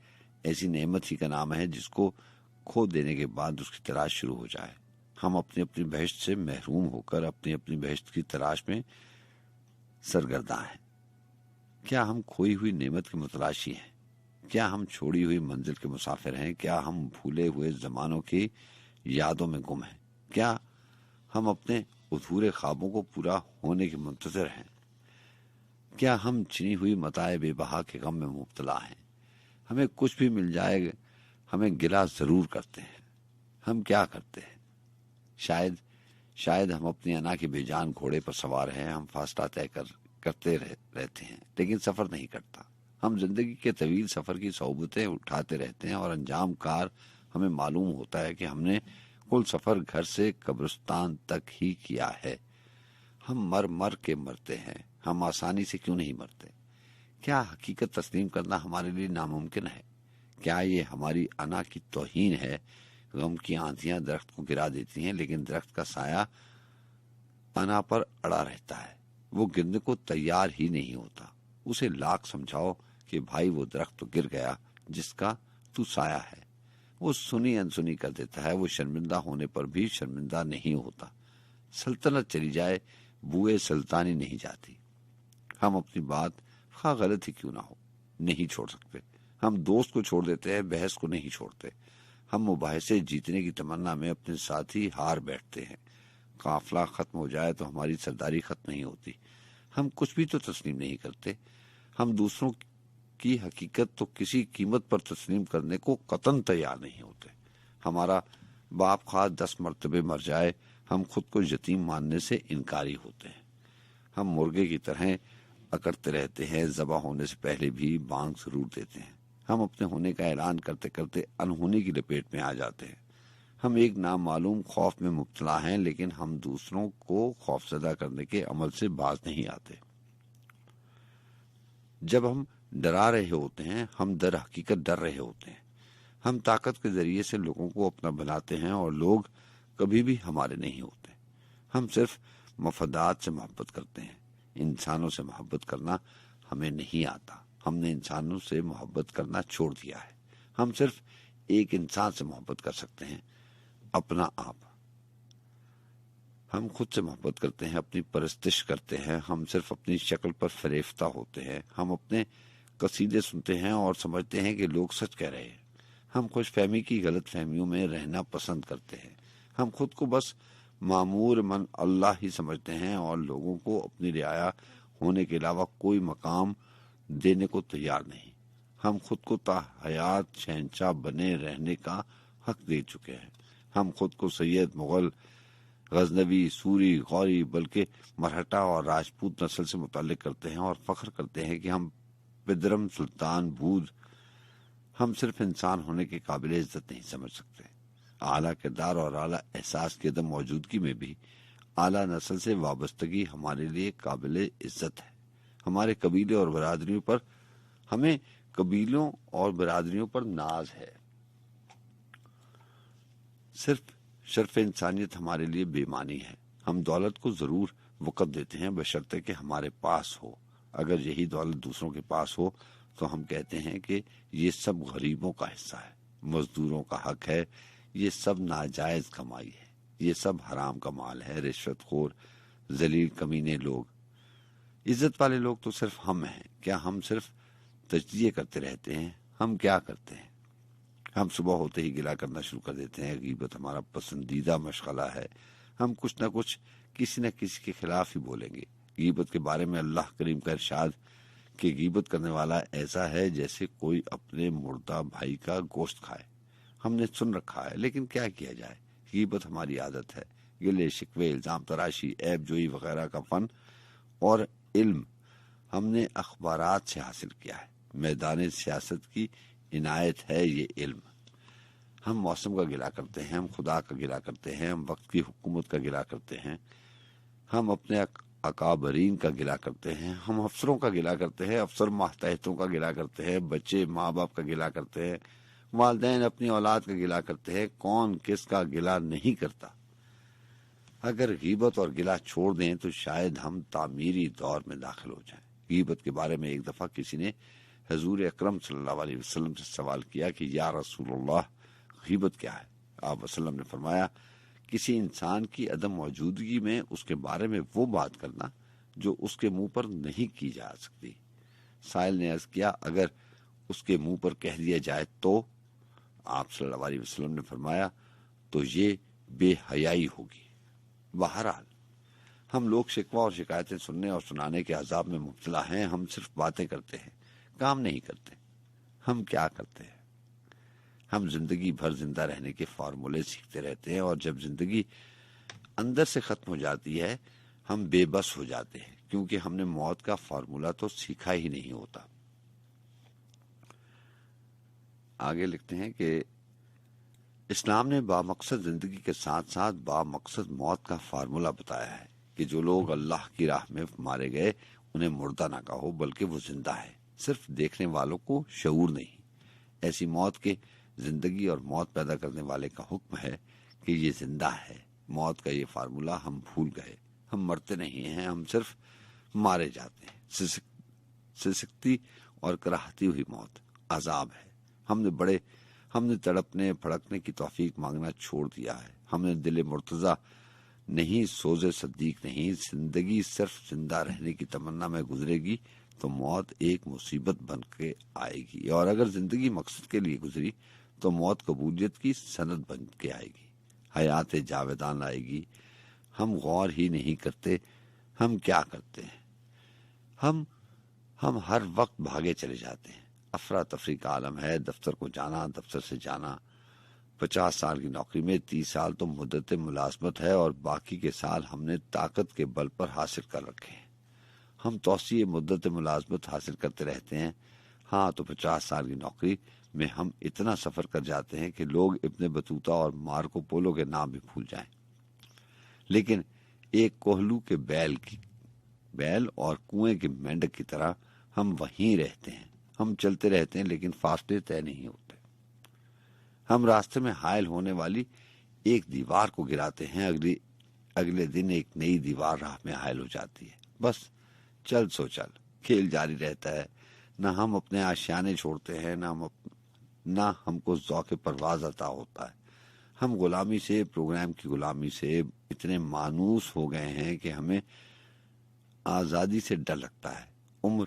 ऐसी नेमत ही का नाम है जिसको खो देने के बाद उसकी तलाश शुरू हो जाए। हम अपनी अपनी बहिश्त से महरूम होकर अपनी अपनी बहिश्त की तलाश में सरगर्दा हैं। क्या हम खोई हुई नेमत के मुतलाशी हैं? क्या हम छोड़ी हुई मंजिल के मुसाफिर हैं? क्या हम भूले हुए जमानों की यादों में गुम हैं? क्या हम अपने अधूरे ख्वाबों को पूरा होने के मुंतज़िर हैं? क्या हम छिनी हुई मताए बेबहा के गम में मुब्तला हैं? हमें कुछ भी मिल जाए हमें गिला जरूर करते हैं। हम क्या करते हैं? शायद हम अपनी अना के बेजान घोड़े पर सवार हैं। हम फासला तय करते रहते हैं लेकिन सफर नहीं करता। हम जिंदगी के तवील सफर की सोबतें उठाते रहते हैं और अंजाम कार हमें मालूम होता है कि हमने कुल सफर घर से कब्रिस्तान तक ही किया है। हम मर मर के मरते हैं। हम आसानी से क्यों नहीं मरते? क्या हकीकत तस्लीम करना हमारे लिए नामुमकिन है? क्या ये हमारी अना की तौहीन है? गम की आंधियां दरख्त को गिरा देती हैं लेकिन दरख्त का साया अना पर अड़ा रहता है। वो गिरने को तैयार ही नहीं होता। उसे लाख समझाओ कि भाई वो दरख्त तो गिर गया जिसका तू साया है। वो सुनी अनसुनी कर देता है। वो शर्मिंदा होने पर भी शर्मिंदा नहीं होता। सल्तनत चली जाए बुए सुल्तानी नहीं जाती। हम अपनी बात खा गलत ही क्यों ना हो नहीं छोड़ सकते। हम दोस्त को छोड़ देते हैं, बहस को नहीं छोड़ते। हम मुबाहिसे जीतने की तमन्ना में अपने साथी हार बैठते हैं। काफिला खत्म हो जाए तो हमारी सरदारी खत्म नहीं होती। हम कुछ भी तो तस्लीम नहीं करते। हम दूसरों की हकीकत तो किसी कीमत पर तस्लीम करने को कतन तैयार नहीं होते। हमारा बाप खा 10 मरतबे मर जाए, हम खुद को यतीम मानने से इनकारी होते हैं। हम मुर्गे की तरह अकड़ते रहते हैं, ज़बा होने से पहले भी बांग जरूर देते हैं। हम अपने होने का ऐलान करते करते अनहोनी की लपेट में आ जाते हैं। हम एक नामालूम खौफ में मुब्तला हैं लेकिन हम दूसरों को खौफजदा करने के अमल से बाज नहीं आते। जब हम डरा रहे होते हैं हम दर हकीकत डर रहे होते हैं। हम ताकत के जरिए से लोगों को अपना बनाते हैं और लोग कभी भी हमारे नहीं होते। हम सिर्फ मफदात से मोहब्बत करते हैं। इंसानों से मोहब्बत करना हमें नहीं आता। हमने इंसानों से मोहब्बत करना छोड़ दिया है। हम सिर्फ एक इंसान से मोहब्बत कर सकते हैं, अपना आप। हम खुद से मोहब्बत करते हैं, अपनी परस्तिश करते हैं। हम सिर्फ अपनी शक्ल पर फरेफ्ता होते हैं। हम अपने कसीदे सुनते हैं और समझते हैं कि लोग सच कह रहे हैं। हम खुशफहमी की गलत फहमियों में रहना पसंद करते हैं। हम खुद को बस मामूर मन अल्लाह ही समझते हैं और लोगों को अपनी रियाया होने के अलावा कोई मकाम देने को तैयार नहीं। हम खुद को ताहयात शहंशाह बने रहने का हक दे चुके हैं। हम खुद को सैयद, मुगल, गजनवी, सूरी, गौरी बल्कि मरहटा और राजपूत नस्ल से मुताल्लिक करते हैं और फख्र करते हैं कि हम पिदरम, सुल्तान, बूद। हम सिर्फ इंसान होने के काबिल इज्जत नहीं समझ सकते। आला किरदार और आला एहसास की अदम मौजूदगी में भी आला नस्ल से वाबस्तगी हमारे लिए काबिल इज्जत है। हमारे कबीले और बरादरियों पर हमें कबीलों और बरादरियों पर नाज है। सिर्फ शर्फ इंसानियत हमारे लिए बेमानी है। हम दौलत को जरूर वक़्त देते हैं बशर्ते कि हमारे पास हो। अगर यही दौलत दूसरों के पास हो तो हम कहते हैं कि ये सब गरीबों का हिस्सा है, मजदूरों का हक है, ये सब नाजायज कमाई है, ये सब हराम का माल है। रिश्वतखोर, जलील, कमीने लोग। इज्जत वाले लोग तो सिर्फ हम हैं। क्या हम सिर्फ तजजिए करते रहते हैं? हम क्या करते हैं? हम सुबह होते ही गिला करना शुरू कर देते हैं। गीबत हमारा पसंदीदा मशगला है। हम कुछ न कुछ किसी न किसी के खिलाफ ही बोलेंगे। गीबत के बारे में अल्लाह करीम का इरशाद कि गीबत करने वाला ऐसा है जैसे कोई अपने मुर्दा भाई का गोश्त खाए। हमने सुन रखा है लेकिन क्या किया जाए। गीबत हमारी आदत है। गिले शिकवे, इल्जाम तराशी, ऐब जोई वगैरह का फन और इल्म हमने अखबारात से हासिल किया है। मैदान सियासत की इनायत है ये इल्म। हम मौसम का गिला करते हैं, हम खुदा का गिला करते हैं, हम वक्त की हुकूमत का गिला करते हैं, हम अपने अकाबरीन का गिला करते हैं, हम अफसरों का गिला करते हैं, अफसर मातहतों का गिला करते हैं, बच्चे माँ बाप का गिला करते हैं, वालिदैन अपनी औलाद का गिला करते हैं। कौन किसका गिला नहीं करता। अगर गीबत और गिला छोड़ दें तो शायद हम तामीरी दौर में दाखिल हो जाएं। गीबत के बारे में एक दफा किसी ने हजूर अकरम सल्लल्लाहु अलैहि वसल्लम से सवाल किया कि या रसूलुल्लाह, गीबत क्या है? आप वसल्लम ने फरमाया, किसी इंसान की अदम मौजूदगी में उसके बारे में वो बात करना जो उसके मुंह पर नहीं की जा सकती। साइल ने अर्ज किया, अगर उसके मुंह पर कह दिया जाए तो? आप सल्लल्लाहु अलैहि वसल्लम ने फरमाया, तो ये बेहयाई होगी। बहरहाल हम लोग शिकवा और शिकायतें सुनने और सुनाने के अजाब में मुब्तला हैं। हम सिर्फ बातें करते हैं, काम नहीं करते। हम क्या करते हैं? हम जिंदगी भर जिंदा रहने के फार्मूले सीखते रहते हैं और जब जिंदगी अंदर से खत्म हो जाती है हम बेबस हो जाते हैं, क्योंकि हमने मौत का फार्मूला तो सीखा ही नहीं होता। आगे लिखते हैं कि इस्लाम ने बामकसद जिंदगी के साथ साथ बामकसद मौत का फार्मूला बताया है कि जो लोग अल्लाह की राह में मारे गए उन्हें मुर्दा ना कहो, बल्कि वो जिंदा है, सिर्फ देखने वालों को शऊर नहीं। ऐसी मौत के जिंदगी और मौत पैदा करने वाले का हुक्म है कि ये जिंदा है। मौत का ये फार्मूला हम भूल गए। हम मरते नहीं हैं, हम सिर्फ मारे जाते हैं। सिसकती और कराहती हुई मौत अजाब है। हमने तड़पने फड़कने की तौफीक मांगना छोड़ दिया है। हमने दिले मुर्तजा नहीं, सोजे सद्दीक नहीं। जिंदगी सिर्फ जिंदा रहने की तमन्ना में गुजरेगी तो मौत एक मुसीबत बन के आएगी, और अगर जिंदगी मकसद के लिए गुजरी तो मौत कबूलियत की सनद बन के आएगी, हयात जावेदान लाएगी। हम गौर ही नहीं करते हम क्या करते हैं। हम हर वक्त भागे चले जाते हैं। अफरा तफरी का आलम है। दफ्तर को जाना, दफ्तर से जाना। 50 साल की नौकरी में 30 साल तो मुद्दत मुलाजमत है और बाकी के साल हमने ताकत के बल पर हासिल कर रखे हैं। हम तौसीए मुद्दत मुलाजमत हासिल करते रहते हैं। हाँ, तो 50 साल की नौकरी में हम इतना सफर कर जाते हैं कि लोग इब्ने बतूता और मार्को पोलो के नाम भी भूल जाएं। लेकिन एक कोहलू के बैल और कुएं के मेंढक की तरह हम वहीं रहते हैं। हम चलते रहते हैं लेकिन फासले तय नहीं होते। हम रास्ते में हायल होने वाली एक दीवार को गिराते हैं, अगले दिन एक नई दीवार राह में हायल हो जाती है। बस चल सो चल, खेल जारी रहता है। ना हम अपने आशियाने छोड़ते हैं, ना हमको ज़ौक़े परवाज़ अता होता है। हम गुलामी से, प्रोग्राम की गुलामी से इतने मानूस हो गए हैं कि हमें आज़ादी से डर लगता है। उम्र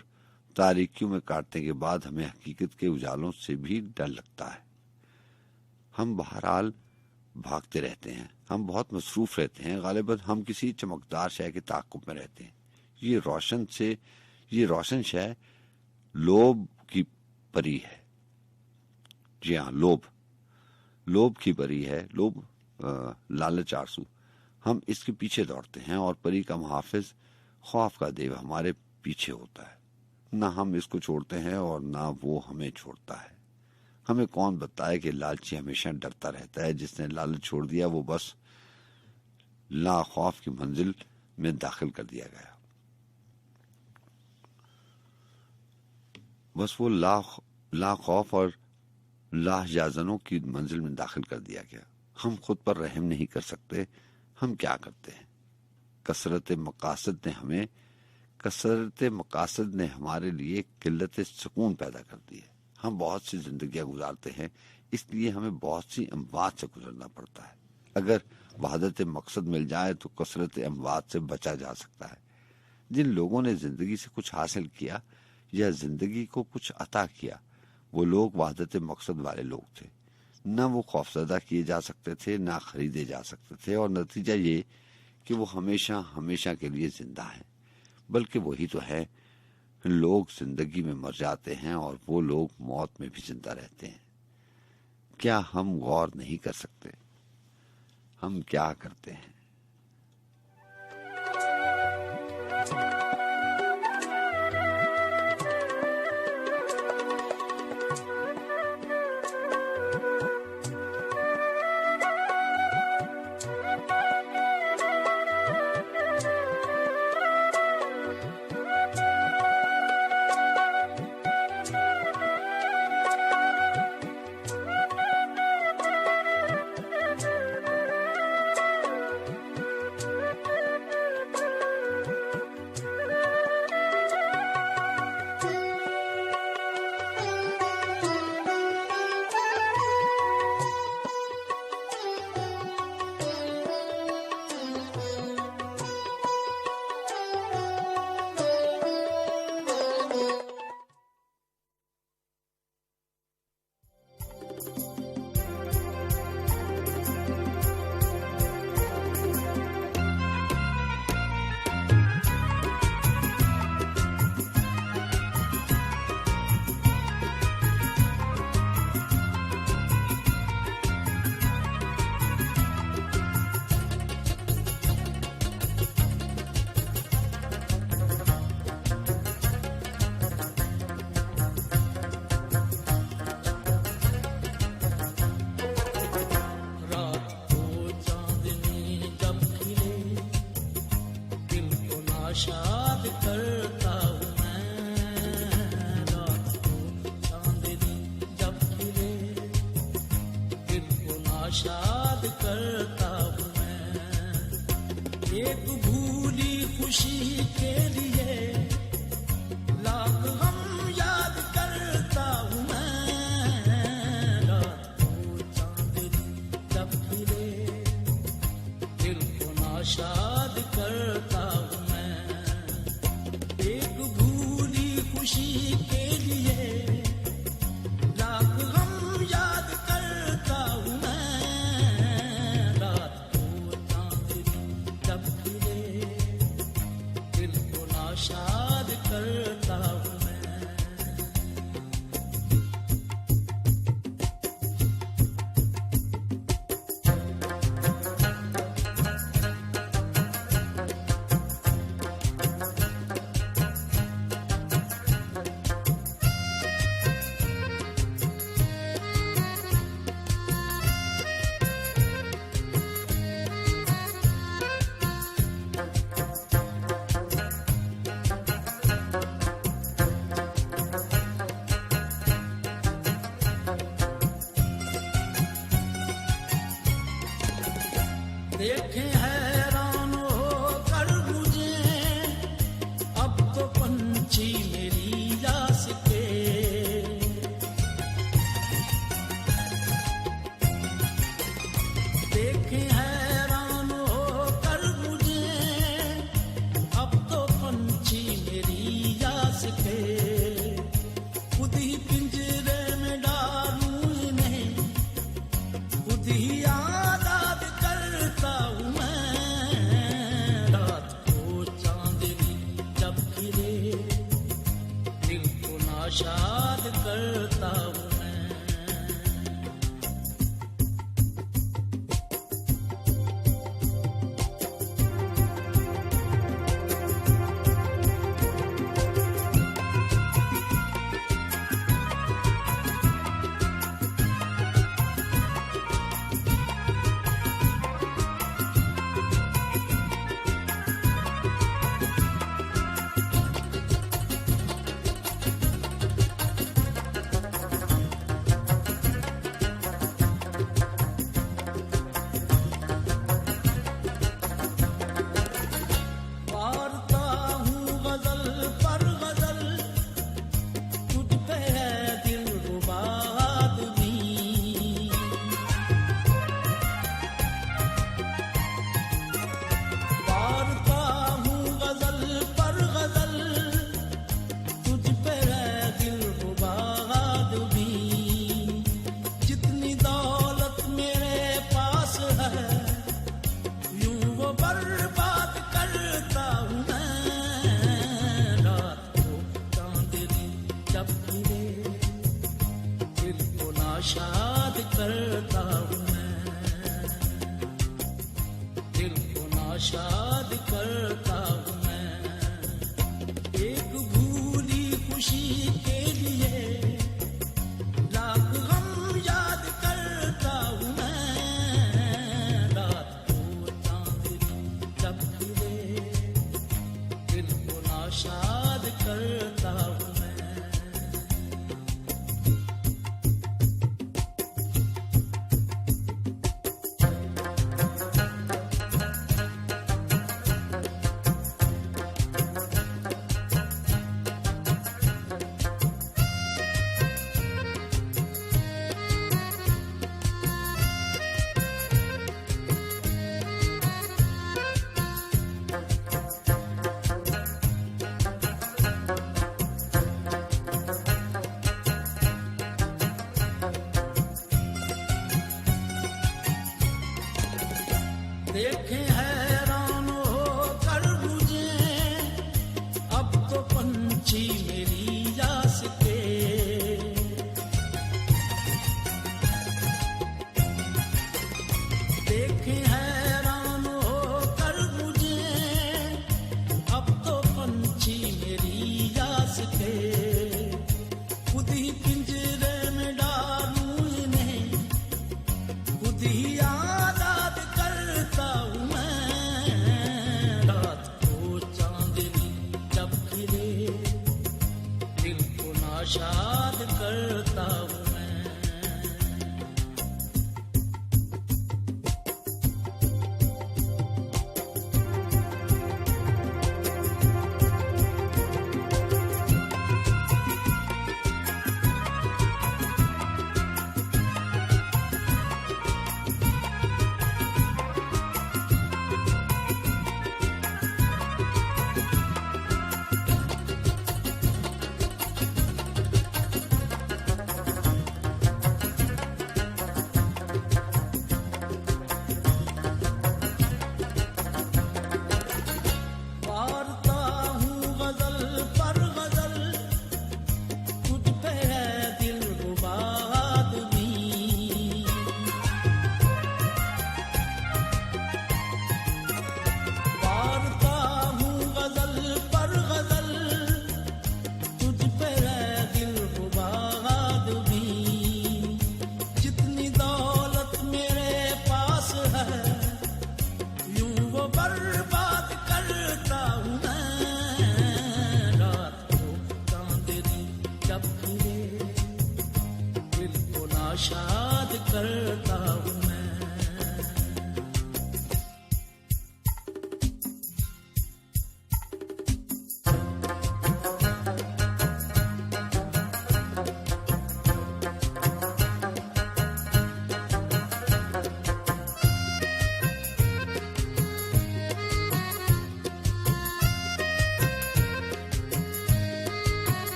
तारीकियों में काटने के बाद हमें हकीकत के उजालों से भी डर लगता है। हम बहरहाल भागते रहते हैं। हम बहुत मसरूफ रहते हैं। गालिबन हम किसी चमकदार शय के ताक़ुब में रहते हैं। ये रोशन शय लोभ की परी है। जी हाँ, लोभ की परी है। लोभ लालच, आरज़ू। हम इसके पीछे दौड़ते हैं और परी का मुहाफिज, खौफ का देव हमारे पीछे होता है। ना हम इसको छोड़ते हैं और ना वो हमें छोड़ता है। हमें कौन बताए कि लालची हमेशा डरता रहता है। जिसने लालच छोड़ दिया वो बस ला खौफ की मंजिल में दाखिल कर दिया गया। बस वो ला खौफ और लाहजाजनों की मंजिल में दाखिल कर दिया गया। हम खुद पर रहम नहीं कर सकते। हम क्या करते हैं? कसरत मकासद ने हमारे लिए किल्लत सुकून पैदा कर दी है। हम बहुत सी जिंदगियां गुजारते हैं, इसलिए हमें बहुत सी अमवात से गुजरना पड़ता है। अगर वहदत मकसद मिल जाए तो कसरत अमवात से बचा जा सकता है। जिन लोगों ने जिंदगी से कुछ हासिल किया या जिंदगी को कुछ अता किया, वो लोग वहदत मकसद वाले लोग थे। न वो खौफजदा किए जा सकते थे, ना खरीदे जा सकते थे, और नतीजा ये कि वो हमेशा हमेशा के लिए जिंदा हैं। बल्कि वही तो है, लोग जिंदगी में मर जाते हैं और वो लोग मौत में भी जिंदा रहते हैं। क्या हम गौर नहीं कर सकते? हम क्या करते हैं? नाशाद करता हूँ मैं रात को चांदनी जब खिले दिल को नाशाद करता हूँ मैं एक भूली खुशी के लिए लाख हम याद करता हूँ मैं रात को चांदनी जब खिले दिल को नाशाद करता हूँ मैं एक भूली खुशी के लिए लाख हम याद करता हूँ मैं रात को चांदनी जब खिले दिल को नाशाद करता हूँ मैं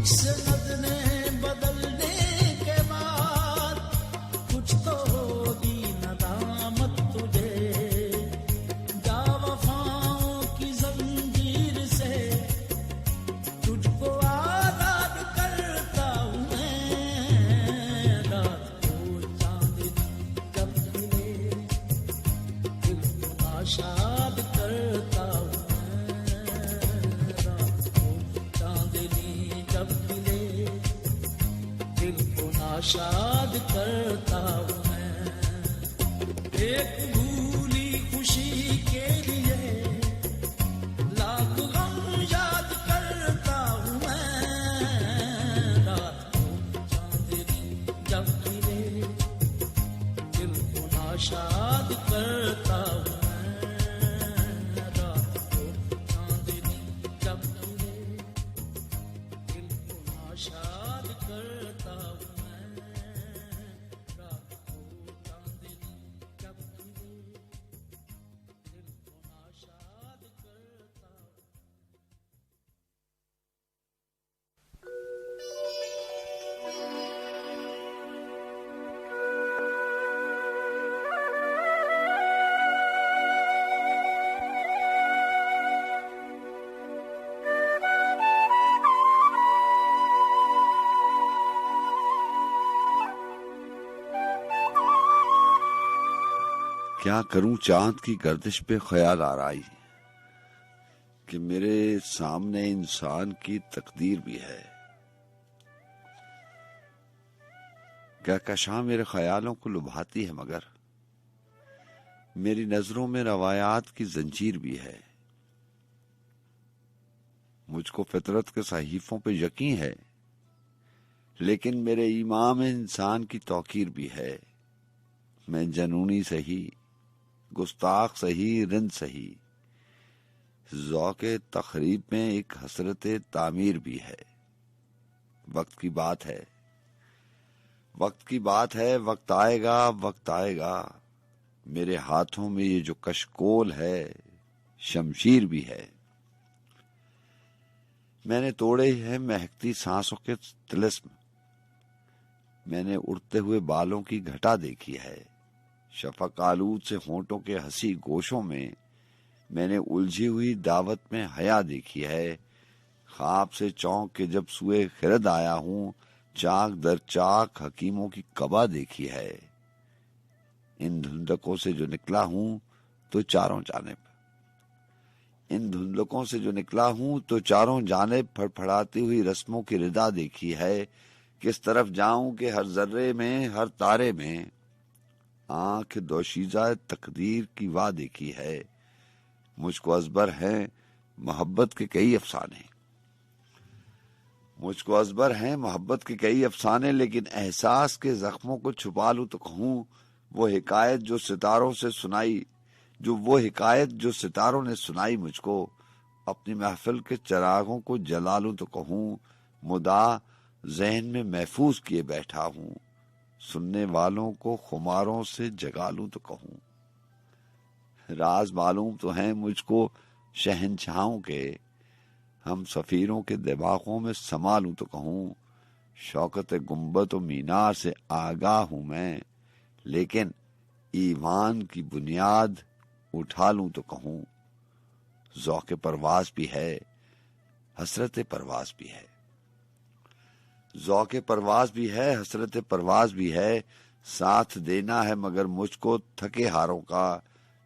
सनदने बदलने के बाद कुछ तो होगी नदामत तुझे। जा वफाओं की जंजीर से तुझको आजाद करता हूँ मैं। रात को चांदनी जब खिले दिल को आशाद करता हूँ मैं। रात को चांदनी जब खिले दिल को नाशाद करता हूँ मैं। एक भूली खुशी के लिए लाख गम याद करता हूँ मैं। रात को चांदनी जब खिले दिल को नाशाद करता हूँ मैं। रात को चांदनी जब खिले दिल को नाशाद करता हूँ मैं। रात को चांदनी जब खिले दिल को नाशाद करता हूँ। क्या करूं चांद की गर्दिश पे ख्याल आ रहा कि मेरे सामने इंसान की तकदीर भी है। कहकशां मेरे ख्यालों को लुभाती है, मगर मेरी नजरों में रवायात की जंजीर भी है। मुझको फितरत के सहीफों पे यकीन है, लेकिन मेरे ईमान में इंसान की तौकीर भी है। मैं जनूनी सही, गुस्ताख सही, रिंद सही, ज़ौक़े तखरीब में एक हसरत तामीर भी है। वक्त की बात है, वक्त की बात है, वक्त आएगा, वक्त आएगा। मेरे हाथों में ये जो कशकोल है, शमशीर भी है। मैंने तोड़े हैं महकती सांसों के तिलिस्म। मैंने उड़ते हुए बालों की घटा देखी है। शफक आलूद से होंठों के हंसी गोशों में मैंने उलझी हुई दावत में हया देखी है। ख्वाब से चौंक के जब सुए खिरद आया हूँ, चाक दर चाक हकीमों की कबा देखी है। इन धुंधकों से जो निकला हूँ तो चारों जानिब, इन धुंधकों से जो निकला हूँ तो चारों जानिब फड़फड़ाती हुई रस्मों की रिदा देखी है। किस तरफ जाऊं कि हर जर्रे में, हर तारे में आंख दोशीजा तकदीर की वाह देखी है। मुझको अजबर है मोहब्बत के कई अफसाने, मुझको अजबर है मोहब्बत के कई अफसाने, लेकिन एहसास के जख्मों को छुपा लूं तो कहूं वो हिकायत जो सितारों से सुनाई, वो हिकायत जो सितारों ने सुनाई मुझको। अपनी महफिल के चरागों को जला लूं तो कहूं मुदा जहन में महफूज किए बैठा हूं। सुनने वालों को खुमारों से जगा लूं तो कहूं राज मालूम तो हैं मुझको शहनशाहों के, हम सफीरों के दिमागों में समा लूं तो कहूं शौकत गुंबद और मीनार से आगाह हूं मैं, लेकिन ईमान की बुनियाद उठा लूं तो कहूं ज़ौक़े परवाज भी है, हसरत परवाज भी है। ज़ौक़े परवाज भी है, हसरत परवाज भी है। साथ देना है मगर मुझको थके हारों का,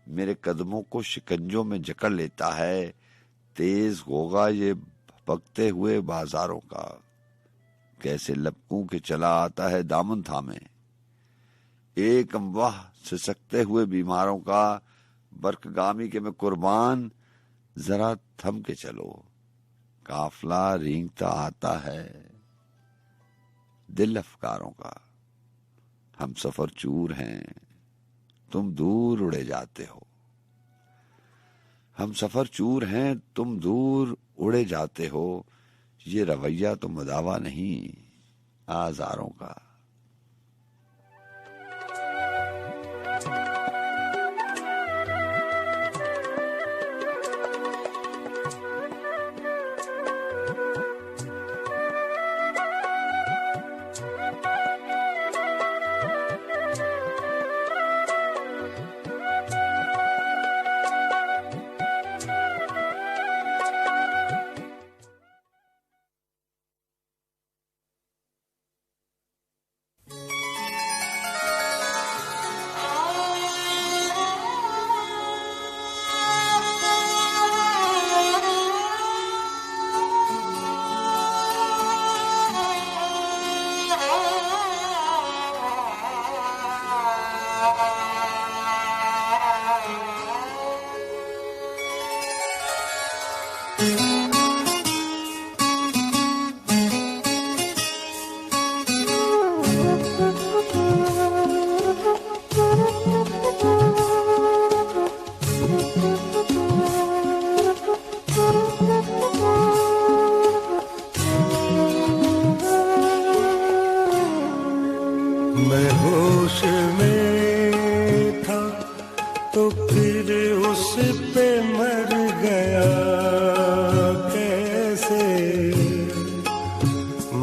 मेरे कदमों को शिकंजों में जकड़ लेता है। तेज होगा ये भपकते हुए बाजारों का, कैसे लपकूं के चला आता है दामन थामे। एक अमवाह सिसकते हुए बीमारों का, बरकगामी के मैं कुर्बान, जरा थम के चलो। काफिला रेंगता आता है दिल अफकारों का, हम सफर चूर हैं तुम दूर उड़े जाते हो। हम सफर चूर हैं तुम दूर उड़े जाते हो, ये रवैया तो मुदावा नहीं आजारों का।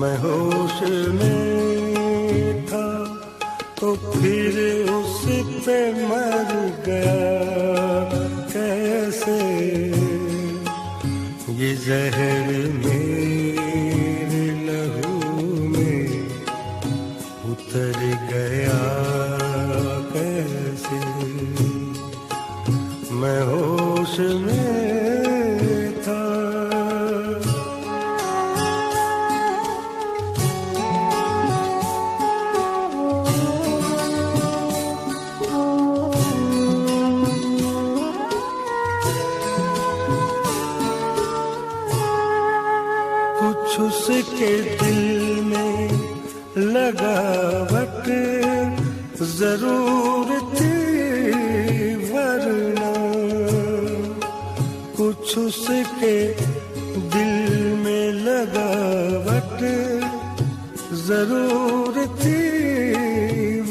मैं होश में था तो फिर उस पे मर गया कैसे, ये जहर मेरे लहू में उतर गया कैसे, मैं होश में था। कुछ उसके दिल में लगावट जरूर थी वरना, कुछ उसके दिल में लगावट जरूर थी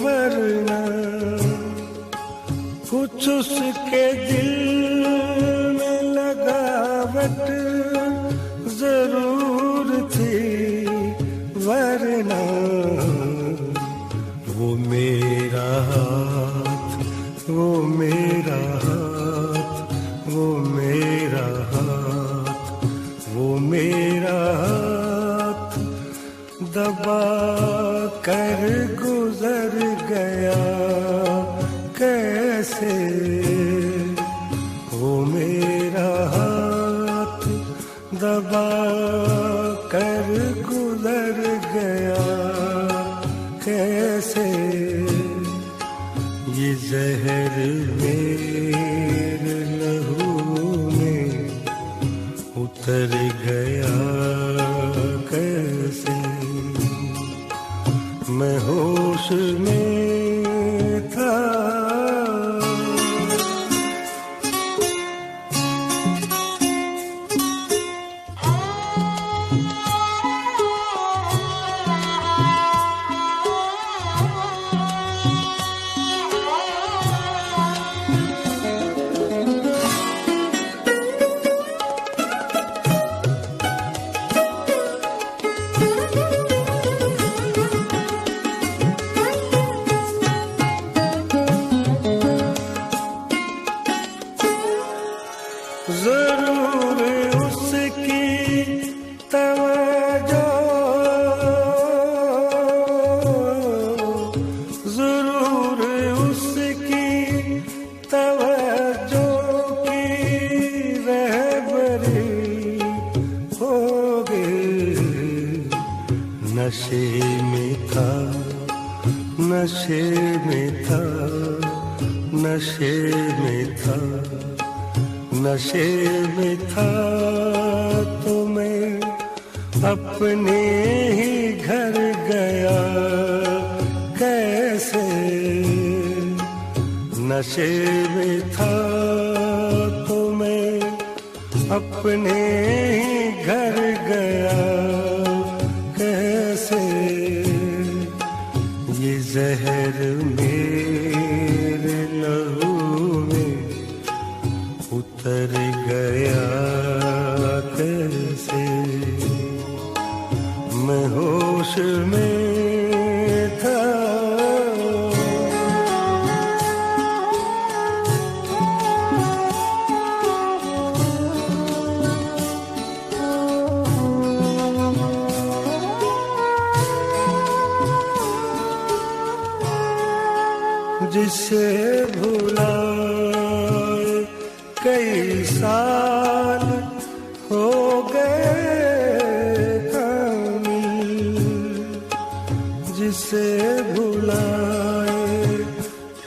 वरना, कुछ उसके दिल में लगावट जरूर थी वरना, वो मेरा हाथ, वो मेरा हाथ, वो मेरा हाथ, वो मेरा हाथ दबा कर गुजर गया कैसे, वो मेरा हाथ दबा कर गुजर गया कैसे, ये जहर मेरे लहू में उतर गया कैसे, मैं होश में था। जरूर उसकी तवज्जो, जरूर उसकी तवज्जो की रहबरी होगी, नशे में था, नशे में था, नशे में था, नशे में था तो मैं अपने ही घर गया कैसे, नशे में था तो मैं अपने ही घर गया कैसे, ये जहर मेरे लहू में उतर गया कैसे, मैं होश में था। जिसे भुलाए कई साल हो गए कामिल, जिसे भुलाए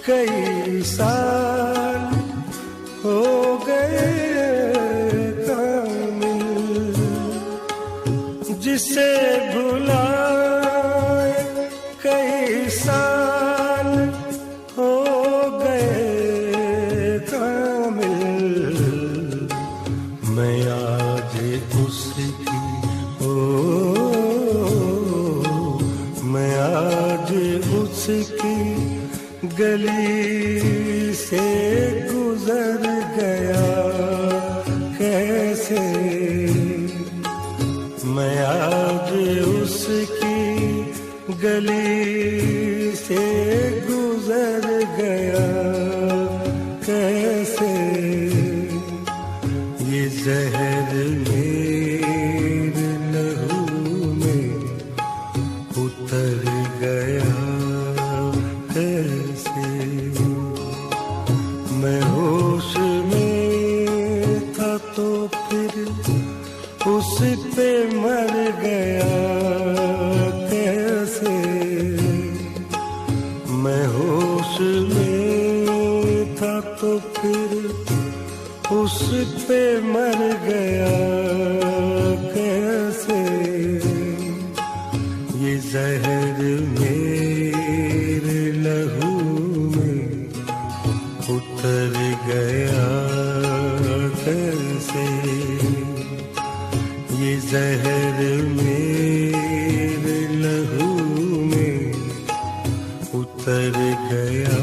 कई साल हो गए कामिल, जिसे भुलाए कई साल हो गए कामिल, मैं आज उसकी मैं आज उसकी गली से गुजर गया कैसे, मैं आज उसकी गली से गुजर गया कैसे, ये जहर मेरे लहू में उतर गया कैसे। मैं होश में था तो फिर उस पे मर गया कैसे। मैं होश में था तो फिर उस पे मर गया कैसे। ये जहर मेरे लहू में उतर गया कैसे। ये जहर मेरे लहू में उतर गया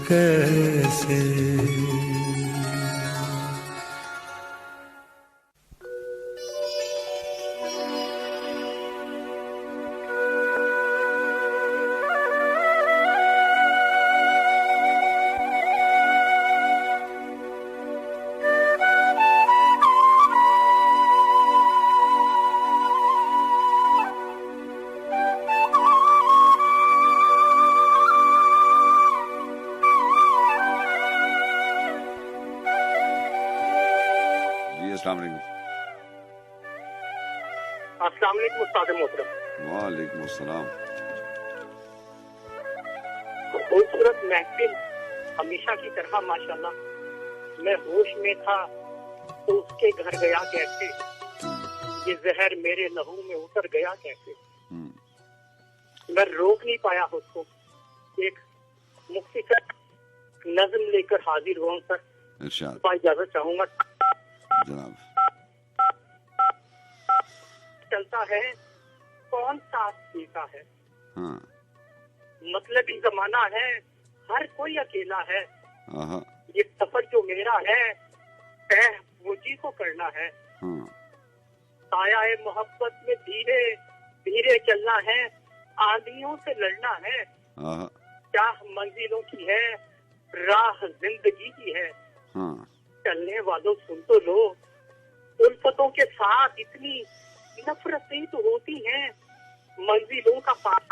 कैसे। अस्सलाम वालेकुम उस्ताद मोहतरम। वालेकुम अस्सलाम। खूबसूरत महफिल हमेशा की तरह माशाल्लाह। मैं होश में था तो उसके घर गया कैसे। ये जहर मेरे लहू में उतर गया कैसे। मैं रोक नहीं पाया उसको। एक मुख्तसर नज़्म लेकर हाजिर हुआ सर, इजाजत चाहूंगा जनाब। चलता है कौन साथ देता है। हाँ। मतलब ही जमाना है, हर कोई अकेला है। ये सफर जो मेरा है तय मुझी को करना है। हाँ। साया मोहब्बत में धीरे धीरे चलना है, आंधियों से लड़ना है। क्या मंजिलों की है, राह जिंदगी की है। हाँ। चलने वालों सुन तो लो, उल्फतों के साथ इतनी नफरतें तो होती हैं, मंजिलों का पास।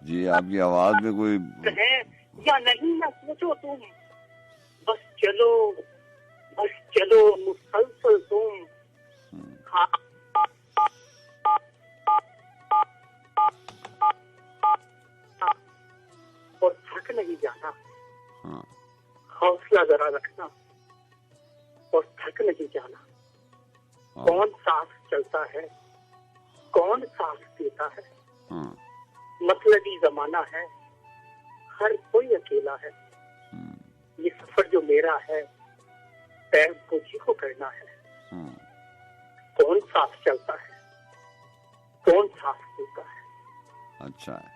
जी आपकी आवाज में कोई है या नहीं ना सोचो तुम, बस चलो मुसलसल तुम। हाँ। और थक नहीं जाना। हाँ। हौसला जरा रखना और थक नहीं जाना। हाँ। कौन साथ चलता है, कौन साथ देता है। हाँ। मतलबी जमाना है, हर कोई अकेला है। ये सफर जो मेरा है तय मुझी को करना है। कौन साथ चलता है, कौन साथ देता है। अच्छा है।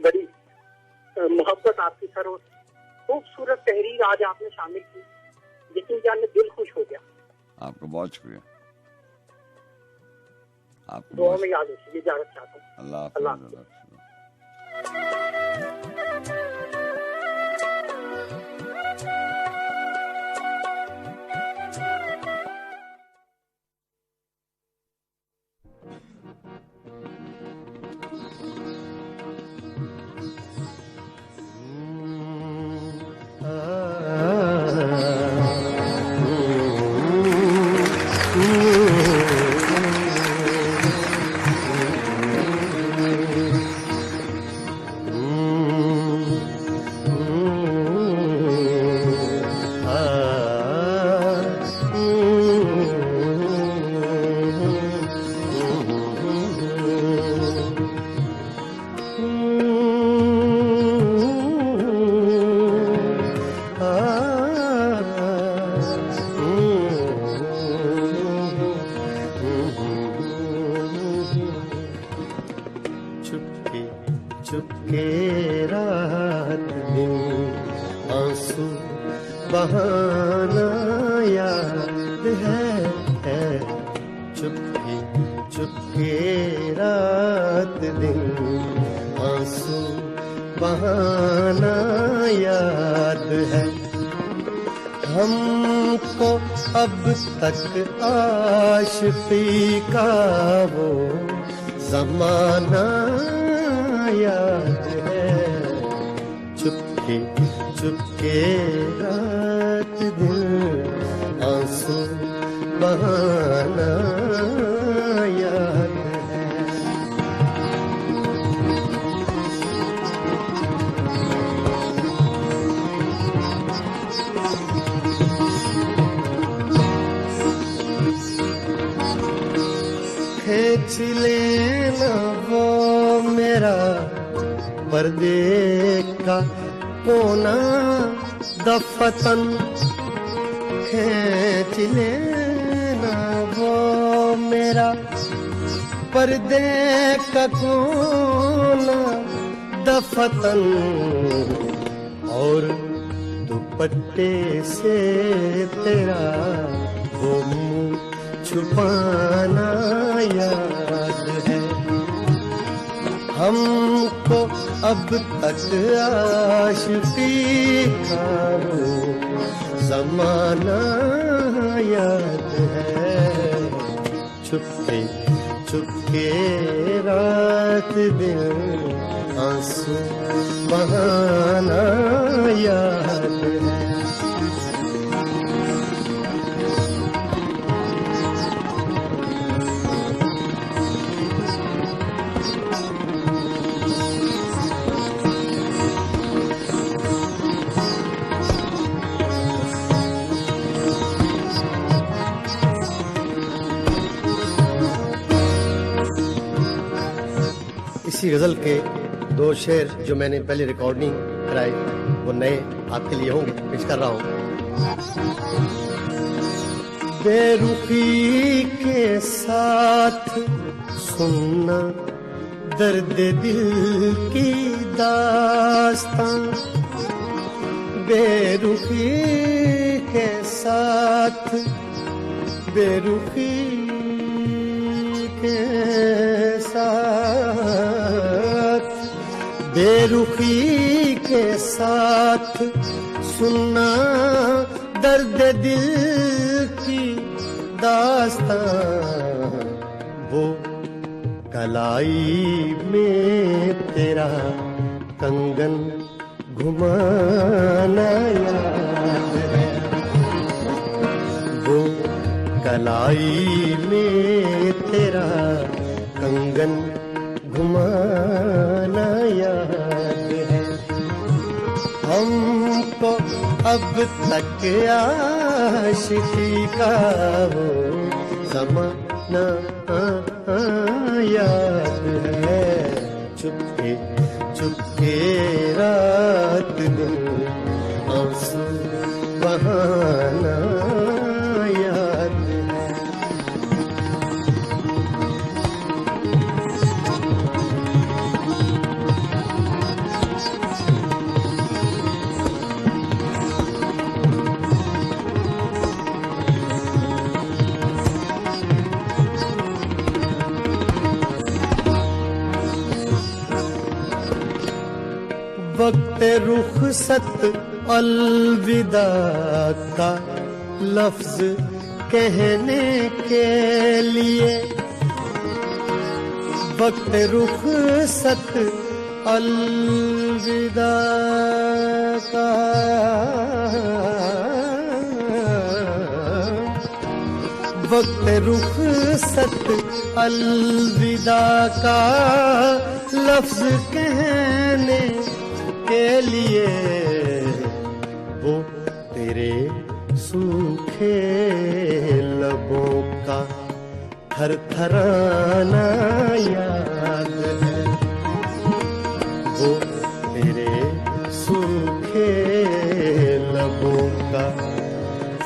बड़ी मोहब्बत आपकी सर और खूबसूरत तहरीर आज आपने शामिल की, यकीन जाने दिल खुश हो गया। आपका बहुत शुक्रिया। आपको दुआ में याद रखिए। इजाजत चाहता हूँ। अल्लाह हाफ़िज़। चुपके रात दिन आंसू बहाना याद है। है चुपके चुपके रात दिन आंसू बहाना याद है हमको अब तक आशिकी का वो ज़माना याद है चुपके चुपके रात दिन आंसू बहाना याद है खींच लेना वो मेरा पर्दे का कोना दफतन खींच लेना वो मेरा पर्दे का कोना दफतन और दुपट्टे से तेरा वो मुंह छुपाना याद है हमको अब तक आशिकी का वो ज़माना याद है चुपके चुपके रात दिन आंसू बहाना याद है इसी गजल के दो शेर जो मैंने पहले रिकॉर्डिंग कराए वो नए आपके लिए होंगे पेश कर रहा हूँ बेरुखी के साथ सुनना दर्द दिल की दास्तां बेरुखी के साथ बेरुखी के साथ बेरुखी के साथ सुनना दर्द दिल की दास्तां वो कलाई में तेरा कंगन घुमाना याद है वो कलाई में तेरा कंगन घुमाना याद है हमको अब तक आशिकी का वो ज़माना याद है चुपके चुपके रात दिन आंसू बहाना याद है वक्त रुखसत अलविदा का लफ्ज कहने के लिए वक्त रुखसत अलविदा का वक्त रुखसत अलविदा का लफ्ज कहने के लिए वो तेरे सूखे लबों का थरथराना याद है वो तेरे सूखे लबों का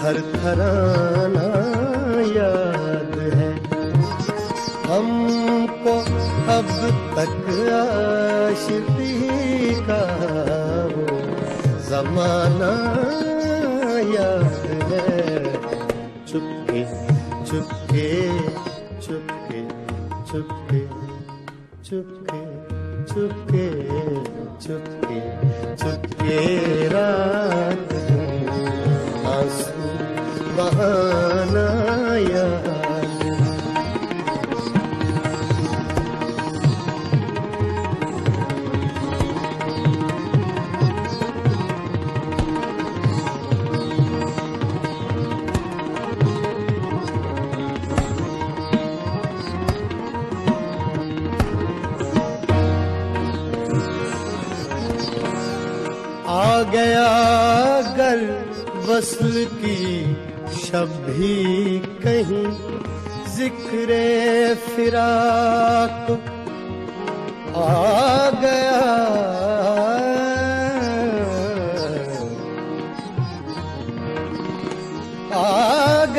थरथराना याद है हमको अब तक आशिकी का वो ज़माना याद है चुपके चुपके चुपके चुपके चुपके चुपके चुपके चुपके रात आंसू बहाना याद आ गया अगर वस्ल की शब भी कहीं जिक्रे फिराक आ गया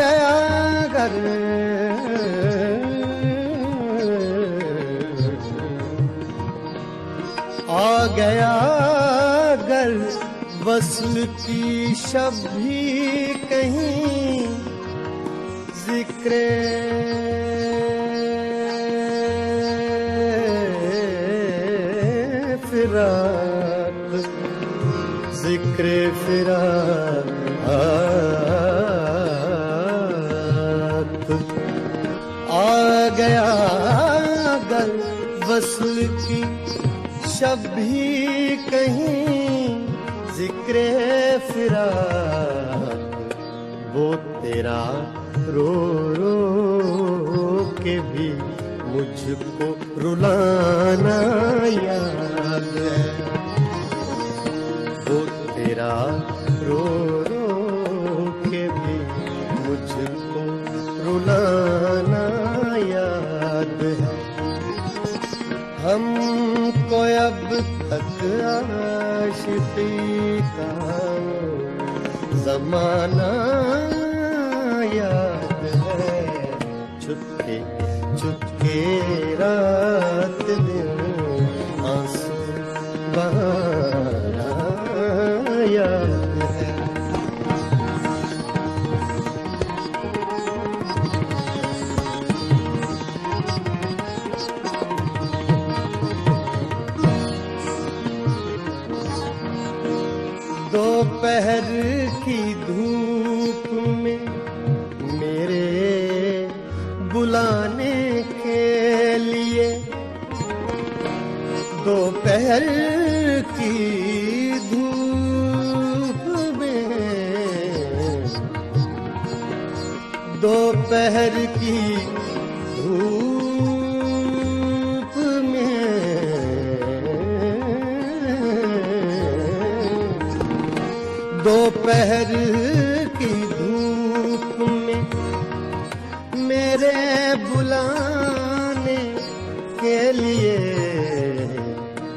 अगर आ गया अगर वस्ल की शब भी कहीं जिक्रे फिराक जिक्रे फिराक आ गया अगर वस्ल की शब भी कहीं जिक्रे फिराक वो तेरा रो रो के भी मुझको रुलाना याद है वो तेरा रो रो के भी मुझको रुलाना याद है हमको अब तक आशिकी का ज़माना याद है चुपके चुपके रात दिन आंसू बहाना याद है दोपहर की धूप में मेरे बुलाने के लिए दोपहर की धूप में दोपहर की धूप में दोपहर की धूप में मेरे बुलाने के लिए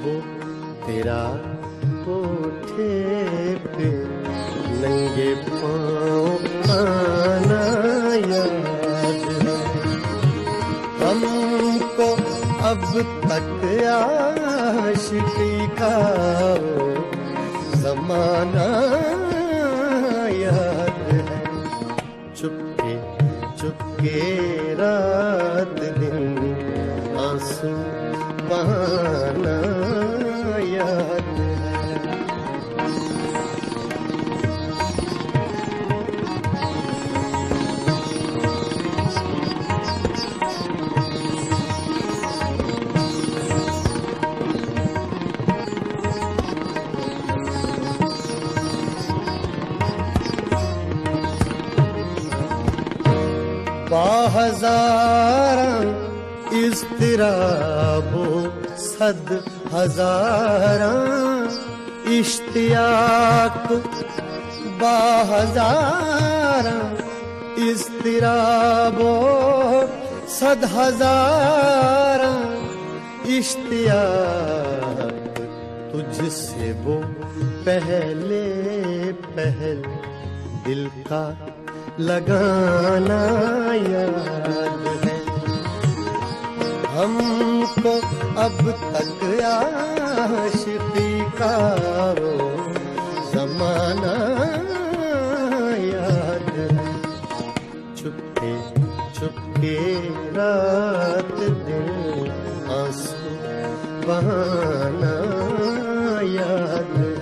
वो तेरा कोठे पे नंगे पाँव आना याद है हमको अब तक आशिकी का ज़माना याद है चुपके चुपके रात दिन आंसू बहाना याद है बाहज़ारां इज़्तिराबो सद हज़ारां इश्तियाक बाहज़ारां इज़्तिराबो सद हज़ारां इश्तियाक तुझसे वो पहले दिल का लगाना याद है हमको अब तक आशिकी का वो ज़माना याद है चुपके रात दिन आंसू बहाना याद है।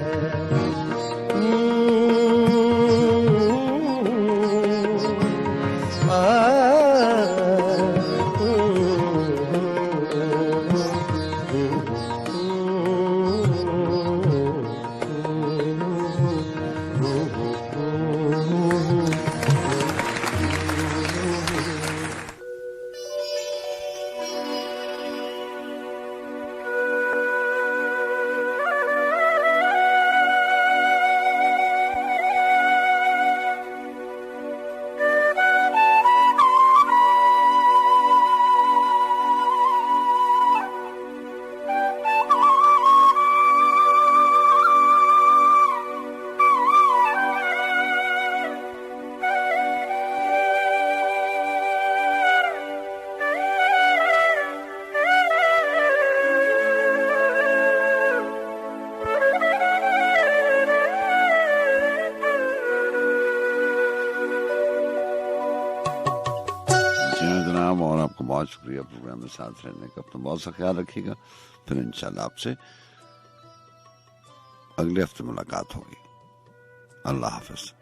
और आपका बहुत शुक्रिया प्रोग्राम में साथ रहने का। अपना बहुत सा ख्याल रखिएगा। फिर इंशाल्लाह आपसे अगले हफ्ते मुलाकात होगी। अल्लाह हाफिज।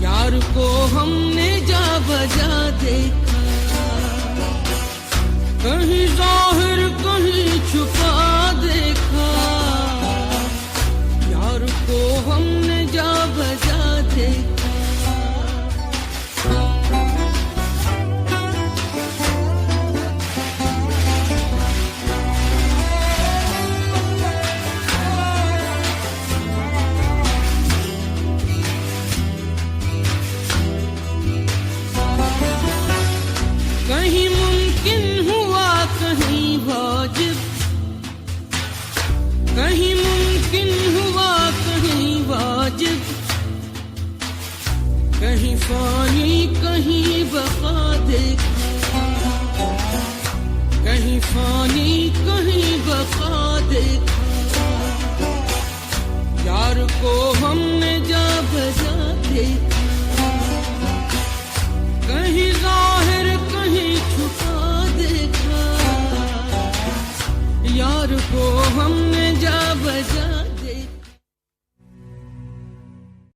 यार को हमने जा बजा देखा, कहीं जाहिर कहीं छुपा देखा। यार को हमने जा बजा देखा। कहीं मुमकिन हुआ कहीं वाजिब, कहीं मुमकिन हुआ कहीं वाजिब, कहीं फानी कहीं बका देखा, कहीं फानी कहीं बका देखा। यार को हमने जा बजा देखा।